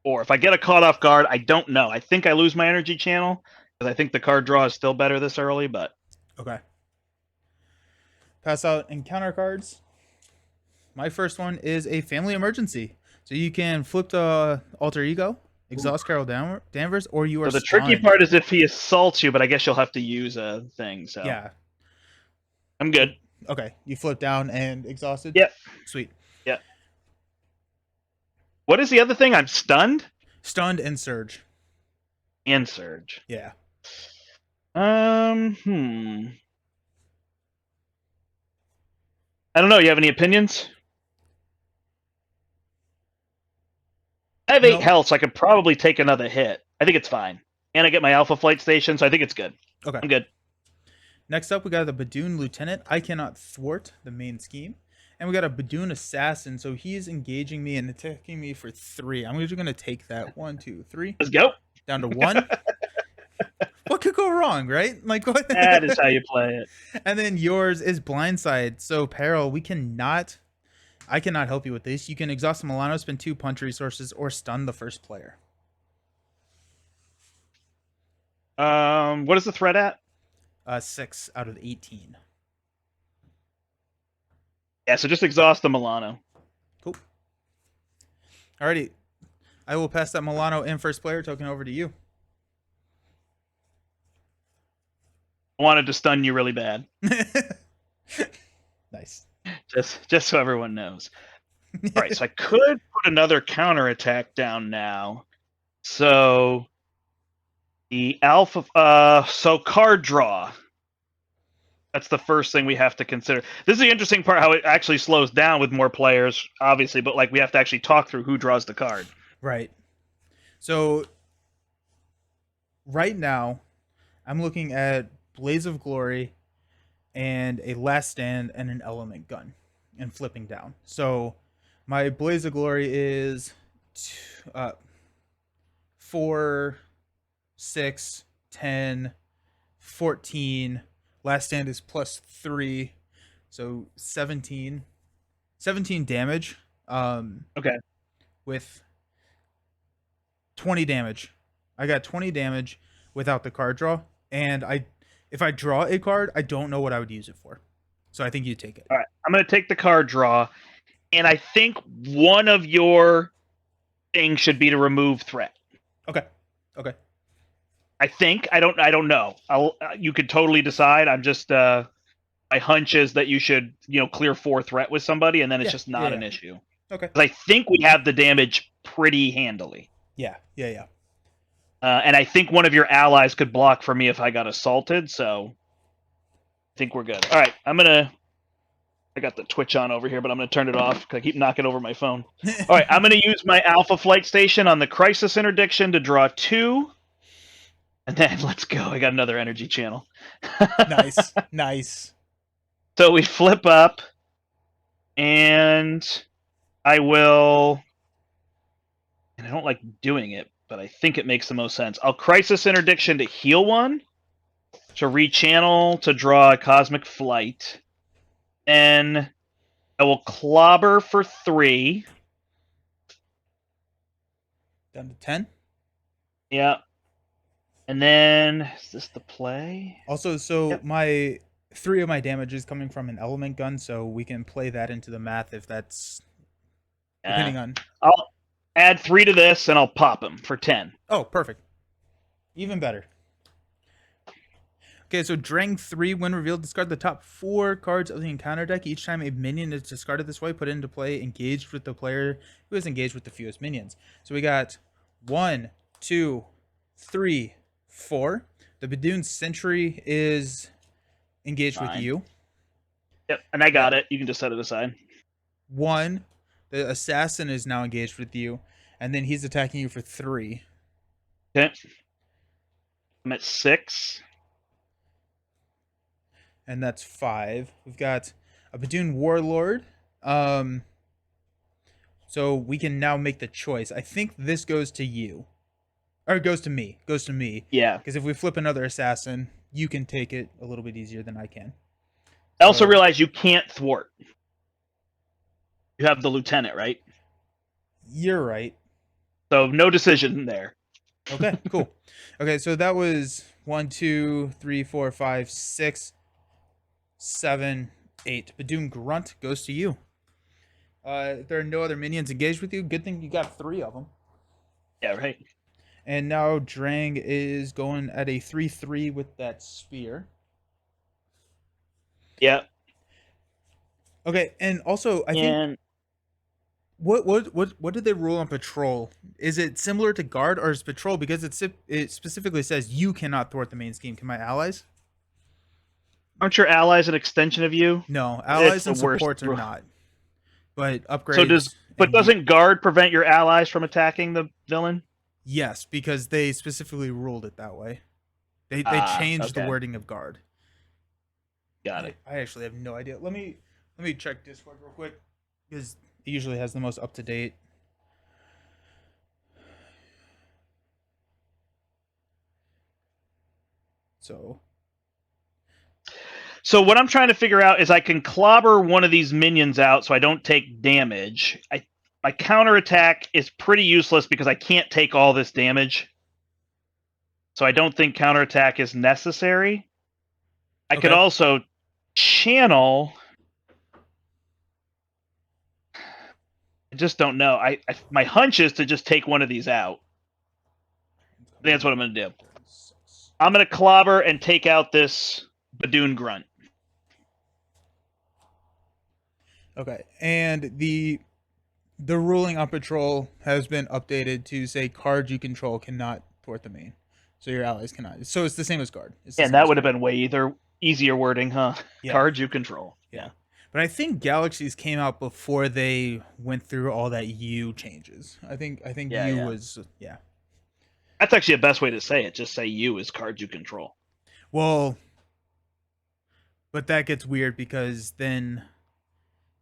Or if I get a caught off guard, I don't know. I think I lose my energy channel because I think the card draw is still better this early, but. Okay. Pass out encounter cards. My first one is a family emergency. So you can flip to alter ego, exhaust Carol Danvers, or you are So the tricky stunned. part is if he assaults you, but I guess you'll have to use a thing. So Yeah. I'm good. Okay. You flip down and exhausted? Yep. Sweet. Yep. What is the other thing? I'm stunned? Stunned and surge. And surge. Yeah. I don't know. You have any opinions? I have 8 No. health, so I could probably take another hit. I think it's fine. And I get my Alpha Flight Station, so I think it's good. Okay. I'm good. Next up, we got the Badoon Lieutenant. I cannot thwart the main scheme. And we got a Badoon Assassin, so he's engaging me and attacking me for 3. I'm just going to take that. 1, 2, 3. Let's go. Down to 1. What could go wrong, right? Like what? That is how you play it. And then yours is Blindside. So Peril, I cannot help you with this. You can exhaust Milano, spend 2 punch resources, or stun the first player. What is the threat at? 6 out of 18. Yeah, so just exhaust the Milano. Cool. Alrighty. I will pass that Milano in first player token over to you. I wanted to stun you really bad. Nice. Just so everyone knows. All right, so I could put another counterattack down now. So the alpha, so card draw. That's the first thing we have to consider. This is the interesting part, how it actually slows down with more players, obviously, but like we have to actually talk through who draws the card. Right. So right now, I'm looking at Blaze of Glory and a Last Stand and an Element Gun and flipping down. So my Blaze of Glory is 4, 6, 10, 14. Last Stand is +3. So 17. 17 damage. Okay. With 20 damage. I got 20 damage without the card draw. And if I draw a card, I don't know what I would use it for. So I think you take it. All right. I'm going to take the card draw. And I think one of your things should be to remove threat. Okay. Okay. I think. I don't know. You could totally decide. I'm just my hunch is that you should, clear 4 threat with somebody, and then it's just not an issue. Okay. 'Cause I think we have the damage pretty handily. Yeah, yeah, yeah. And I think one of your allies could block for me if I got assaulted, so I think we're good. All right, I got the Twitch on over here, but I'm gonna turn it off because I keep knocking over my phone. All right, I'm gonna use my Alpha Flight Station on the Crisis Interdiction to draw 2, and then let's go. I got another energy channel. Nice, nice. So we flip up, and I will. And I don't like doing it, but I think it makes the most sense. I'll Crisis Interdiction to heal 1, to rechannel to draw a Cosmic Flight. Then I will Clobber for 3. Down to 10. Yeah. And then, is this the play? Also, so Yep. my 3 of my damage is coming from an element gun, so we can play that into the math if that's depending on. I'll add 3 to this, and I'll pop him for 10. Oh, perfect. Even better. Okay, so Drang 3, when revealed, discard the top 4 cards of the encounter deck. Each time a minion is discarded this way, put it into play, engaged with the player who is engaged with the fewest minions. So we got 1, 2, 3, 4. The Badoon Sentry is engaged with you. Yep, and I got it. You can just set it aside. 1, the Assassin is now engaged with you, and then he's attacking you for 3. Okay. I'm at 6. And that's 5. We've got a Badoon Warlord. So we can now make the choice. I think this goes to you. Or it goes to me. Goes to me. Yeah. Because if we flip another assassin, you can take it a little bit easier than I can. I also realize you can't thwart. You have the lieutenant, right? You're right. So no decision there. Okay, cool. Okay, so that was 1, 2, 3, 4, 5, 6, 7, 8. Badoon Grunt goes to you. If there are no other minions engaged with you, good thing you got 3 of them. Yeah, right. And now Drang is going at a 3/3 with that spear. Yeah. Okay, and also I think what did they rule on patrol? Is it similar to guard or is patrol because it specifically says you cannot thwart the main scheme? Can my allies? Aren't your allies an extension of you? No, It's allies the and worst. supports are not. But So upgrades doesn't guard prevent your allies from attacking the villain? yes, because they specifically ruled it that way. They changed the Okay. wording of guard. Got it. I actually have no idea. Let me check Discord real quick because it usually has the most up to date. So what I'm trying to figure out is I can clobber one of these minions out so I don't take damage. My counterattack is pretty useless because I can't take all this damage. So I don't think counterattack is necessary. I could also channel. I just don't know. My hunch is to just take one of these out. I think that's what I'm going to do. I'm going to clobber and take out this Badoon Grunt. Okay, and the ruling on patrol has been updated to say cards you control cannot thwart the main, so your allies cannot. So it's the same as guard. And that would have been way easier wording, huh? Yeah. Cards you control. Yeah. But I think Galaxies came out before they went through all that U changes. I think U was That's actually the best way to say it. Just say U is cards you control. Well, but that gets weird because then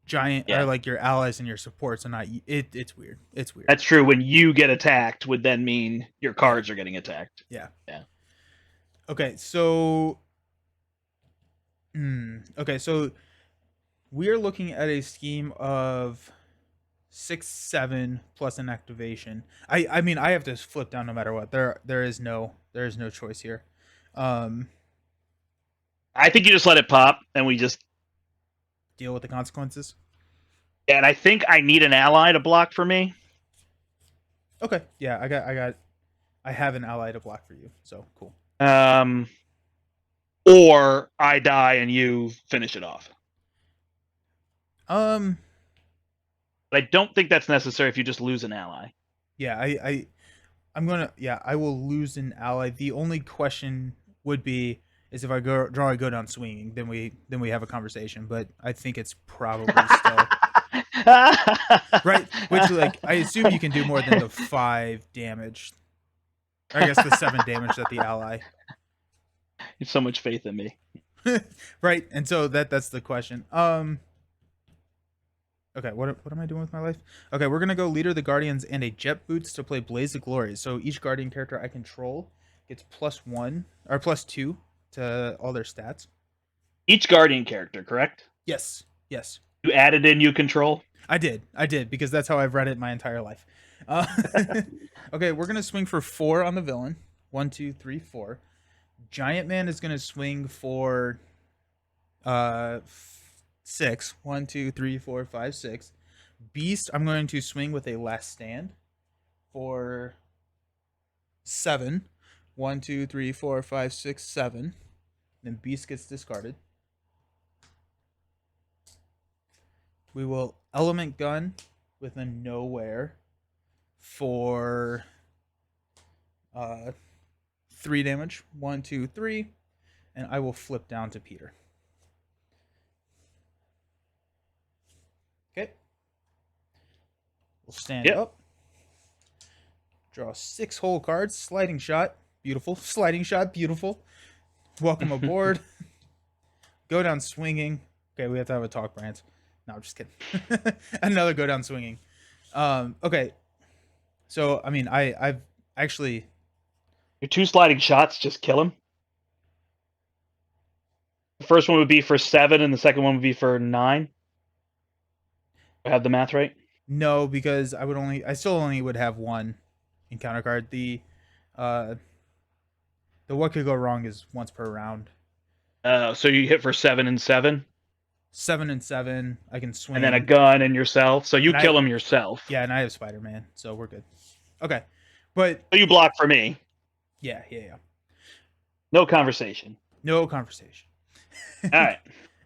giant or like your allies and your supports are not. It's weird. It's weird. That's true. When you get attacked, would then mean your cards are getting attacked. Yeah. Yeah. Okay, so. Okay, so we are looking at a scheme of 6, 7 plus an activation. I mean I have to flip down no matter what. There is no choice here. I think you just let it pop and we just deal with the consequences. And I think I need an ally to block for me. Okay. Yeah, I have an ally to block for you. So cool. Or I die and you finish it off. But I don't think that's necessary if you just lose an ally. Yeah, I will lose an ally. The only question would be is if I go down swinging, then we have a conversation. But I think it's probably still right. Which like I assume you can do more than the 5 damage. Or I guess the 7 damage that the ally. You have so much faith in me. Right, and so that's the question. Okay, what am I doing with my life? Okay, we're gonna go leader of the Guardians and a Jet Boots to play Blaze of Glory. So each Guardian character I control gets +1 or +2 to all their stats. Each Guardian character, correct? Yes, yes, You added in you control? I did because that's how I've read it my entire life. Uh, okay, we're gonna swing for 4 on the villain. 1, 2, 3, 4. Giant Man is gonna swing for 6. 1, 2, 3, 4, 5, 6. Beast, I'm going to swing with a last stand for 7. 1, 2, 3, 4, 5, 6, 7. Then Beast gets discarded. We will Element Gun with a Nowhere for 3 damage. 1, 2, 3. And I will flip down to Peter. Okay. We'll stand up. Draw 6 whole cards. Sliding shot. Beautiful. Sliding shot. Beautiful. Welcome aboard. Go down swinging. Okay, we have to have a talk, Brandt. No, I'm just kidding. Another go down swinging. Okay. So, I mean, I've actually... Your 2 sliding shots just kill him? The first one would be for 7, and the second one would be for 9? I have the math right? No, because I still only would have 1 encounter card. The what could go wrong is once per round. So you hit for 7 and 7? 7 and 7. I can swing. And then a gun and yourself. So you And kill him yourself. Yeah, and I have Spider-Man, so we're good. Okay. But So you block for me. Yeah. No conversation. No conversation. All right.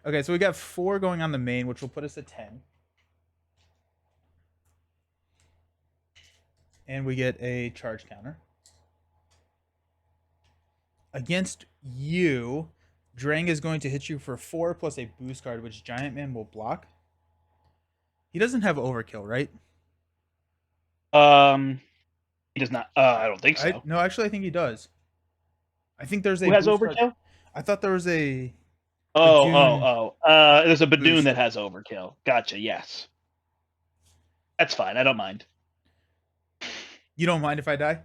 Okay, so we got 4 going on the main, which will put us at 10. And we get a charge counter. Against you, Drang is going to hit you for 4 plus a boost card, which Giant Man will block. He doesn't have overkill, right? He does not. I don't think so. No, actually, I think he does. I think there's a. Who has overkill? Card. I thought there was a. There's a Badoon boost. that has overkill. Gotcha. Yes. That's fine. I don't mind. You don't mind if I die?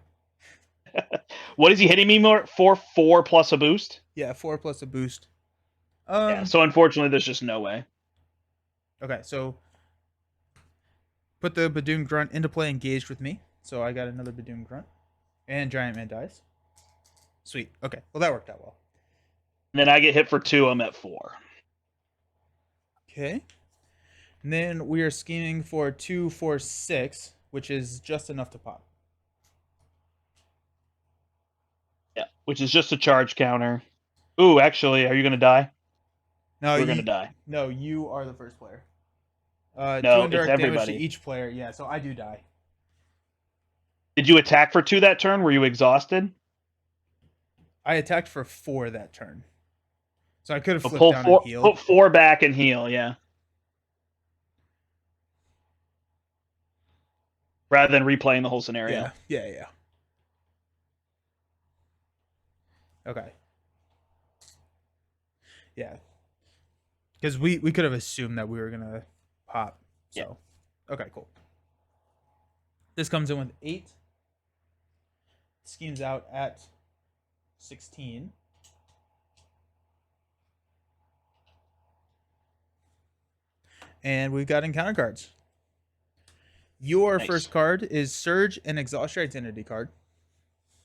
What is he hitting me more for? 4 plus a boost? Yeah, 4 plus a boost. Yeah, so unfortunately, there's just no way. Okay, so put the Badoon Grunt into play engaged with me. So I got another Badoon Grunt. And Giant Man dies. Sweet. Okay, well, that worked out well. And then I get hit for 2. I'm at 4. Okay. And then we are scheming for 2, 4, 6, which is just enough to pop. Yeah, which is just a charge counter. Ooh, actually, are you going to die? No, we're going to die. No, you are the first player. No, 2 indirect it's damage everybody. to each player. Yeah, so I do die. Did you attack for 2 that turn? Were you exhausted? I attacked for 4 that turn. So I could have flipped down and healed. Put 4 back and heal, yeah. Rather than replaying the whole scenario. Yeah. Okay. Yeah. Because we could have assumed that we were going to pop. So, yeah. Okay, cool. This comes in with 8. Schemes out at 16. And we've got encounter cards. Your first card is Surge and Exhaust Your Identity card.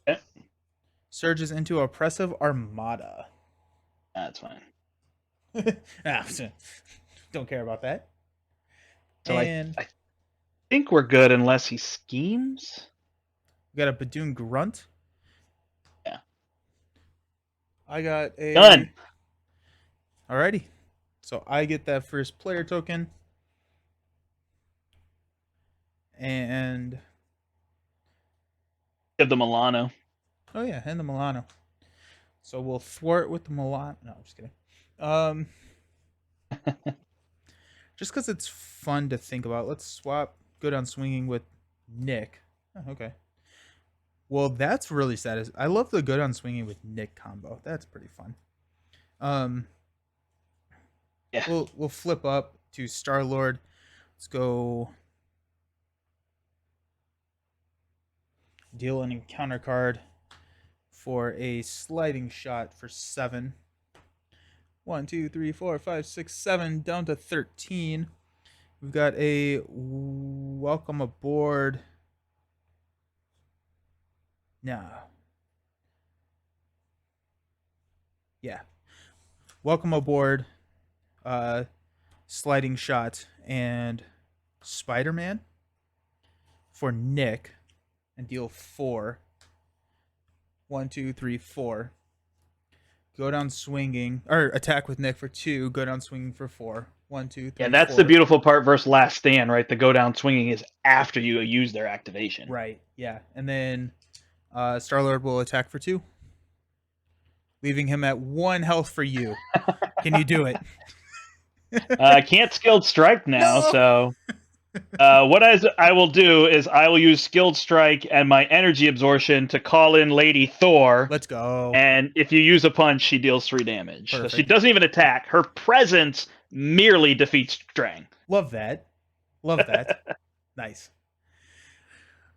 Okay. Surges into Oppressive Armada. That's fine. Don't care about that. So and I think we're good unless he schemes. We got a Badoon Grunt. Yeah. I got a... Done. Alrighty. So I get that first player token. And Give the Milano. Oh yeah, and the Milano. So we'll thwart with the Milano. No, I'm just kidding. Um, just because it's fun to think about. Let's swap Go Down Swinging with Nick. Oh, okay. Well, that's really sad. I love the Go Down Swinging with Nick combo. That's pretty fun. Um, Yeah. we'll flip up to Star Lord. Let's go deal an encounter card for a sliding shot for 7. 1, 2, 3, 4, 5, 6, 7, down to 13. We've got a welcome aboard. Nah. Yeah. Welcome aboard. Sliding shot and Spider-Man for Nick and deal 4. 1, 2, 3, 4. Go down swinging or attack with Nick for 2. Go down swinging for 4. 1, 2, 3. Yeah, that's 4. the beautiful part versus Last Stand, right? The Go Down Swinging is after you use their activation. Right. Yeah, and then Star Lord will attack for 2, leaving him at 1 health for you. Can you do it? I can't skilled strike now, No! so what I will do is I will use skilled strike and my energy absorption to call in Lady Thor. Let's go. And if you use a punch, she deals 3 damage. Perfect. So she doesn't even attack. Her presence merely defeats Drang. Love that. Love that. Nice.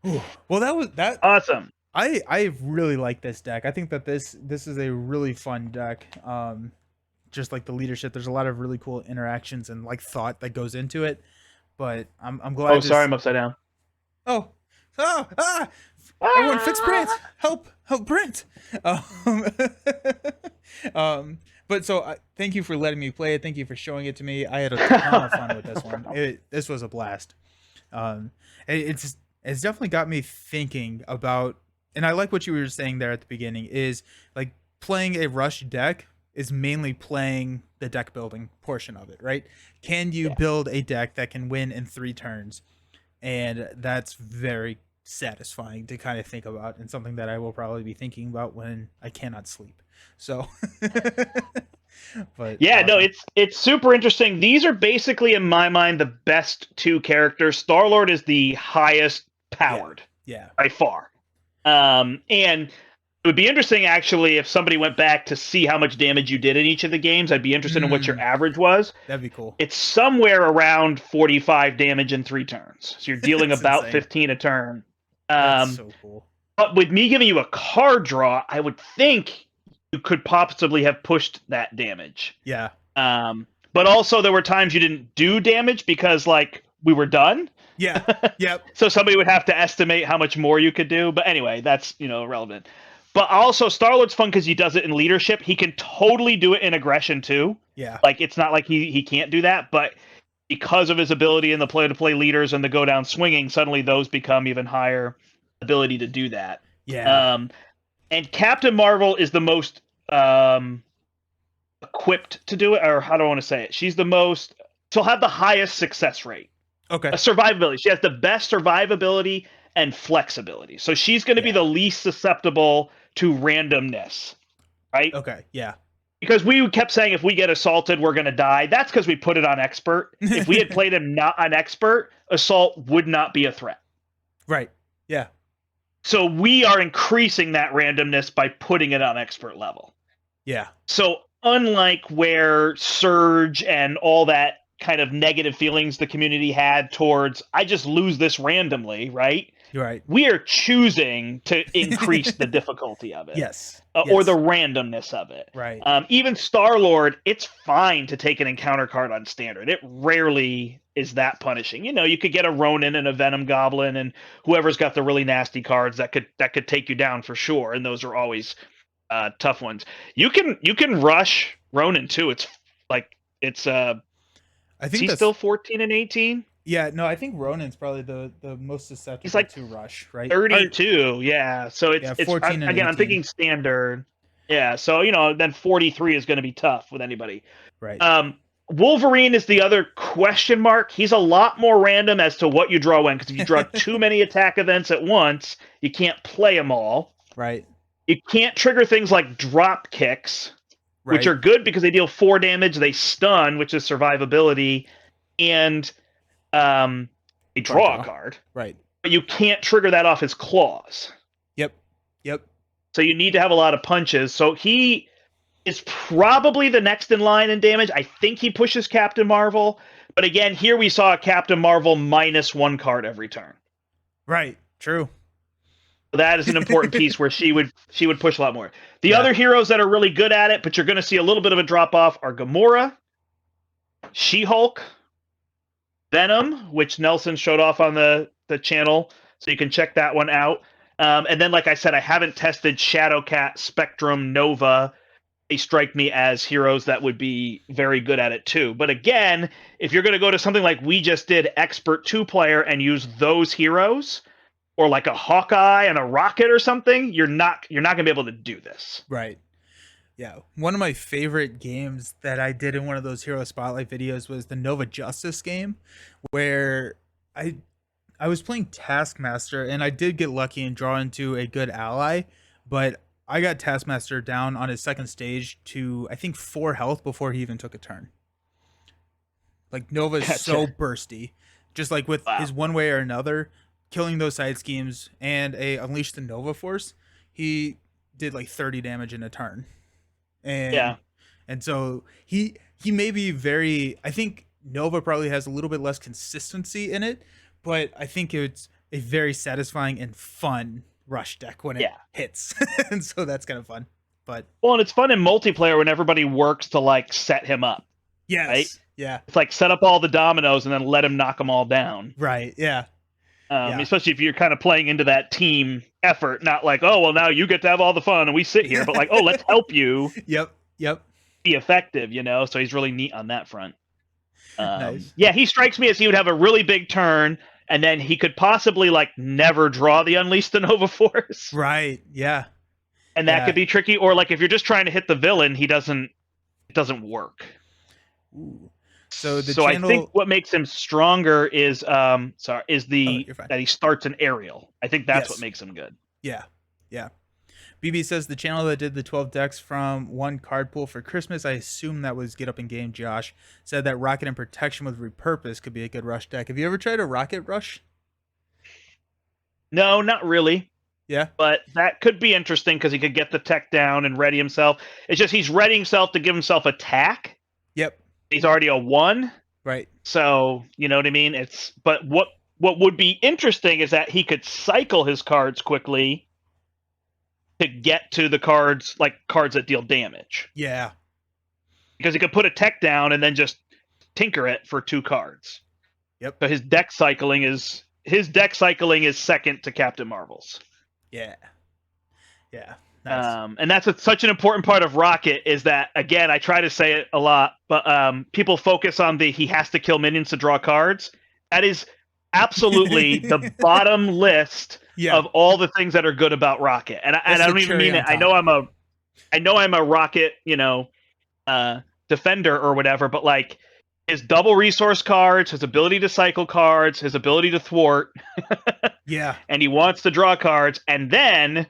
Ooh. Well, that was that. Awesome. I really like this deck. I think that this is a really fun deck. Just like the leadership, there's a lot of really cool interactions and like thought that goes into it. But I'm glad. Oh, sorry, I'm upside down. Oh, everyone, fix Brandt. Help Brandt. But so thank you for letting me play it. Thank you for showing it to me. I had a ton of fun with this one. This was a blast. It's definitely got me thinking about, and I like what you were saying there at the beginning, is like playing a rush deck is mainly playing the deck building portion of it, right? Can you build a deck that can win in 3 turns? And that's very satisfying to kind of think about, and something that I will probably be thinking about when I cannot sleep. So but yeah, no, it's super interesting. These are basically, in my mind, the best 2 characters. Star-Lord is the highest powered, yeah, by far. And it would be interesting, actually, if somebody went back to see how much damage you did in each of the games. I'd be interested in what your average was. That'd be cool. It's somewhere around 45 damage in 3 turns. So you're dealing about insane. 15 a turn. That's so cool. But with me giving you a card draw, I would think you could possibly have pushed that damage. Yeah. But also there were times you didn't do damage because, like, we were done. Yeah. Yep. So somebody would have to estimate how much more you could do. But anyway, that's, irrelevant. But also, Star-Lord's fun because he does it in leadership. He can totally do it in aggression, too. Yeah. Like, it's not like he can't do that, but because of his ability in the play-to-play leaders and the go-down swinging, suddenly those become even higher ability to do that. Yeah. And Captain Marvel is the most equipped to do it, or how do I want to say it? She'll have the highest success rate. Okay. Survivability. She has the best survivability and flexibility. So she's going to be the least susceptible to randomness, right? Okay, yeah. Because we kept saying if we get assaulted, we're going to die. That's because we put it on expert. If we had played him not on expert, assault would not be a threat. Right, yeah. So we are increasing that randomness by putting it on expert level. Yeah. So unlike where Surge and all that kind of negative feelings the community had towards, I just lose this randomly, right? Right. We are choosing to increase the difficulty of it. Yes. Or the randomness of it. Right. Even Star-Lord, it's fine to take an encounter card on standard. It rarely is that punishing. You could get a Ronin and a Venom Goblin and whoever's got the really nasty cards that could take you down for sure, and those are always tough ones. You can rush Ronin too. I think he's still 14 and 18. Yeah, no, I think Ronin's probably the most susceptible He's like to rush, right? 32, yeah. So it's 14 and again, 18. I'm thinking standard. Yeah, so then 43 is going to be tough with anybody. Right. Wolverine is the other question mark. He's a lot more random as to what you draw when, because if you draw too many attack events at once, you can't play them all. Right. You can't trigger things like drop kicks, which Right. are good because they deal 4 damage, they stun, which is survivability, and they draw a card. Right. But you can't trigger that off his claws. Yep. Yep. So you need to have a lot of punches. So he is probably the next in line in damage. I think he pushes Captain Marvel. But again, here we saw Captain Marvel -1 card every turn. Right. True. So that is an important piece where she would push a lot more. The other heroes that are really good at it, but you're going to see a little bit of a drop off, are Gamora, She-Hulk, Venom, which Nelson showed off on the channel, so you can check that one out. And then, like I said, I haven't tested Shadowcat, Spectrum, Nova. They strike me as heroes that would be very good at it too. But again, if you're going to go to something like we just did, Expert 2-player, and use those heroes, or like a Hawkeye and a Rocket or something, you're not going to be able to do this. Right. Yeah. One of my favorite games that I did in one of those Hero Spotlight videos was the Nova Justice game, where I was playing Taskmaster, and I did get lucky and draw into a good ally, but I got Taskmaster down on his second stage to, I think, 4 health before he even took a turn. Like, Nova's so bursty. Just like with his one way or another, killing those side schemes and a Unleash the Nova Force, he did like 30 damage in a turn. And and so he may be very, I think Nova probably has a little bit less consistency in it, but I think it's a very satisfying and fun rush deck when it hits. And so that's kind of fun. But well, and it's fun in multiplayer when everybody works to like set him up. Yes. Right? Yeah. It's like set up all the dominoes and then let him knock them all down. Right. Yeah. Especially if you're kind of playing into that team effort, not like, oh, well, now you get to have all the fun and we sit here, but like, oh, let's help you. Yep. Be effective, you know? So he's really neat on that front. Nice. Yeah, he strikes me as he would have a really big turn, and then he could possibly like never draw the Unleash the Nova Force. Right. Yeah. And that could be tricky. Or like if you're just trying to hit the villain, it doesn't work. Ooh. So I think what makes him stronger is that he starts an aerial. I think that's what makes him good. Yeah. BB says the channel that did the 12 decks from one card pool for Christmas, I assume that was Get Up in Game Josh, said that Rocket and Protection with Repurpose could be a good rush deck. Have you ever tried a Rocket Rush? No, not really. Yeah. But that could be interesting because he could get the tech down and ready himself. It's just he's readying himself to give himself attack. Yep. He's already a 1. Right. So, you know what I mean? But what would be interesting is that he could cycle his cards quickly to get to the cards that deal damage. Yeah. Because he could put a tech down and then just tinker it for 2 cards. Yep. So his deck cycling is second to Captain Marvel's. Yeah. Nice. And that's such an important part of Rocket is that, again, I try to say it a lot, but people focus on he has to kill minions to draw cards. That is absolutely the bottom list of all the things that are good about Rocket. And I don't even mean it. I know I'm a Rocket, defender or whatever, but like his double resource cards, his ability to cycle cards, his ability to thwart. Yeah. And he wants to draw cards, and then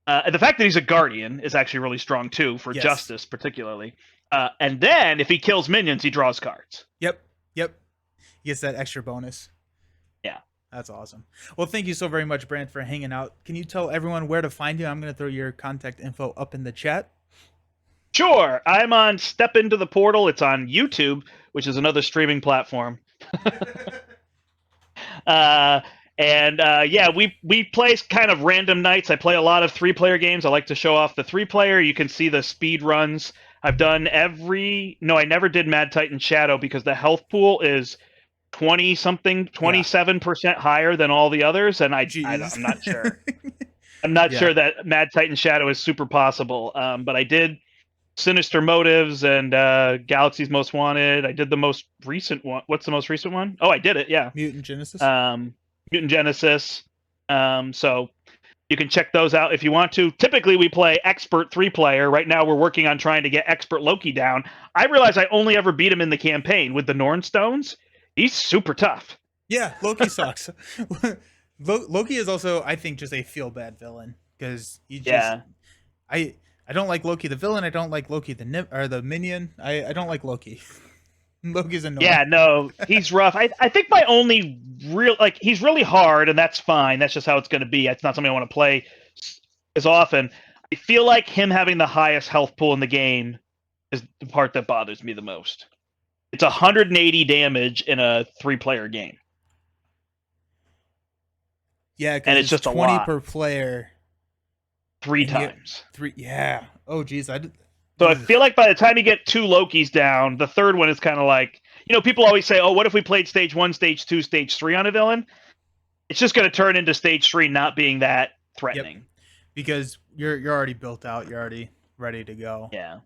the fact that he's a guardian is actually really strong too for justice, particularly. And then if he kills minions, he draws cards. Yep. He gets that extra bonus. Yeah. That's awesome. Well, thank you so very much, Brandt, for hanging out. Can you tell everyone where to find you? I'm going to throw your contact info up in the chat. Sure. I'm on Step Into the Portal. It's on YouTube, which is another streaming platform. We play kind of random nights. I play a lot of 3-player games. I like to show off the 3-player. You can see the speed runs. I've done I never did Mad Titan Shadow because the health pool is 27% higher than all the others, and I'm not sure. I'm not sure that Mad Titan Shadow is super possible. But I did Sinister Motives and Galaxy's Most Wanted. I did the most recent one. What's the most recent one? Oh, I did it. Yeah, Mutant Genesis. Mutant Genesis. So You can check those out if you want to. Typically, we play expert 3-player. Right now, we're working on trying to get expert Loki down. I realize I only ever beat him in the campaign with the Norn Stones. He's super tough. Yeah, Loki sucks. Loki is also, I think, just a feel bad villain because he just. Yeah. I don't like Loki the villain. I don't like Loki the minion. I don't like Loki. Loki's annoying. Yeah, no, he's rough. I think my only real he's really hard, and that's fine. That's just how it's going to be. It's not something I want to play as often. I feel like him having the highest health pool in the game is the part that bothers me the most. It's 180 damage in a 3-player game. Yeah, and it's just 20 a lot per player. 3 times. 3. Yeah. Oh, geez. So I feel like by the time you get 2 Lokis down, the third one is kind of like, people always say, oh, what if we played stage 1, stage 2, stage 3 on a villain? It's just going to turn into stage 3 not being that threatening. Yep. Because you're already built out. You're already ready to go. Yeah.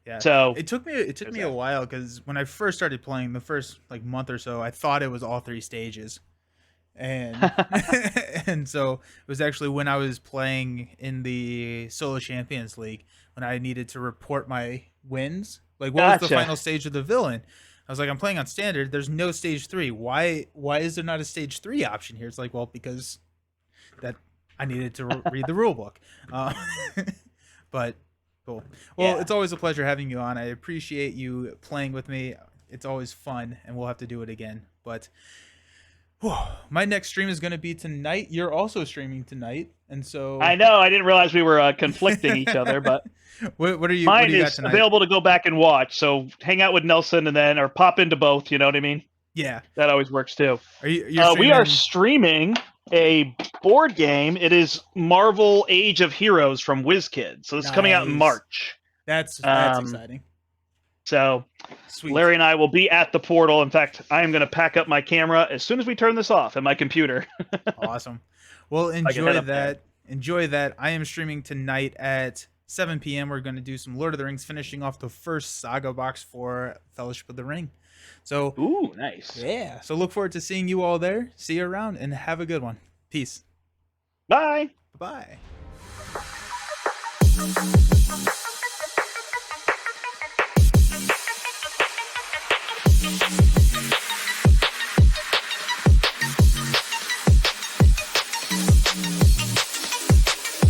Yeah. So it took me a while because when I first started playing, the first month or so, I thought it was all 3 stages. And and so it was actually when I was playing in the Solo Champions League when I needed to report my wins. Like, what was the final stage of the villain? I was like, I'm playing on standard. There's no stage 3. Why is there not a stage 3 option here? It's like, well, because that I needed to read the rule book. But cool. Well, It's always a pleasure having you on. I appreciate you playing with me. It's always fun, and we'll have to do it again. But my next stream is going to be tonight. You're also streaming tonight, and so I know I didn't realize we were conflicting each other, but what are you? Mine what do you got is tonight? available to go back and watch. So hang out with Nelson and or pop into both. You know what I mean? Yeah, that always works too. Are you? We are streaming a board game. It is Marvel Age of Heroes from WizKids. So it's coming out in March. That's exciting. So sweet. Larry and I will be at the portal. In fact, I am going to pack up my camera as soon as we turn this off and my computer. Awesome. Well, enjoy that. Enjoy that. I am streaming tonight at 7 p.m. We're going to do some Lord of the Rings, finishing off the first saga box for Fellowship of the Ring. So, ooh, nice. Yeah. So look forward to seeing you all there. See you around and have a good one. Peace. Bye. Bye.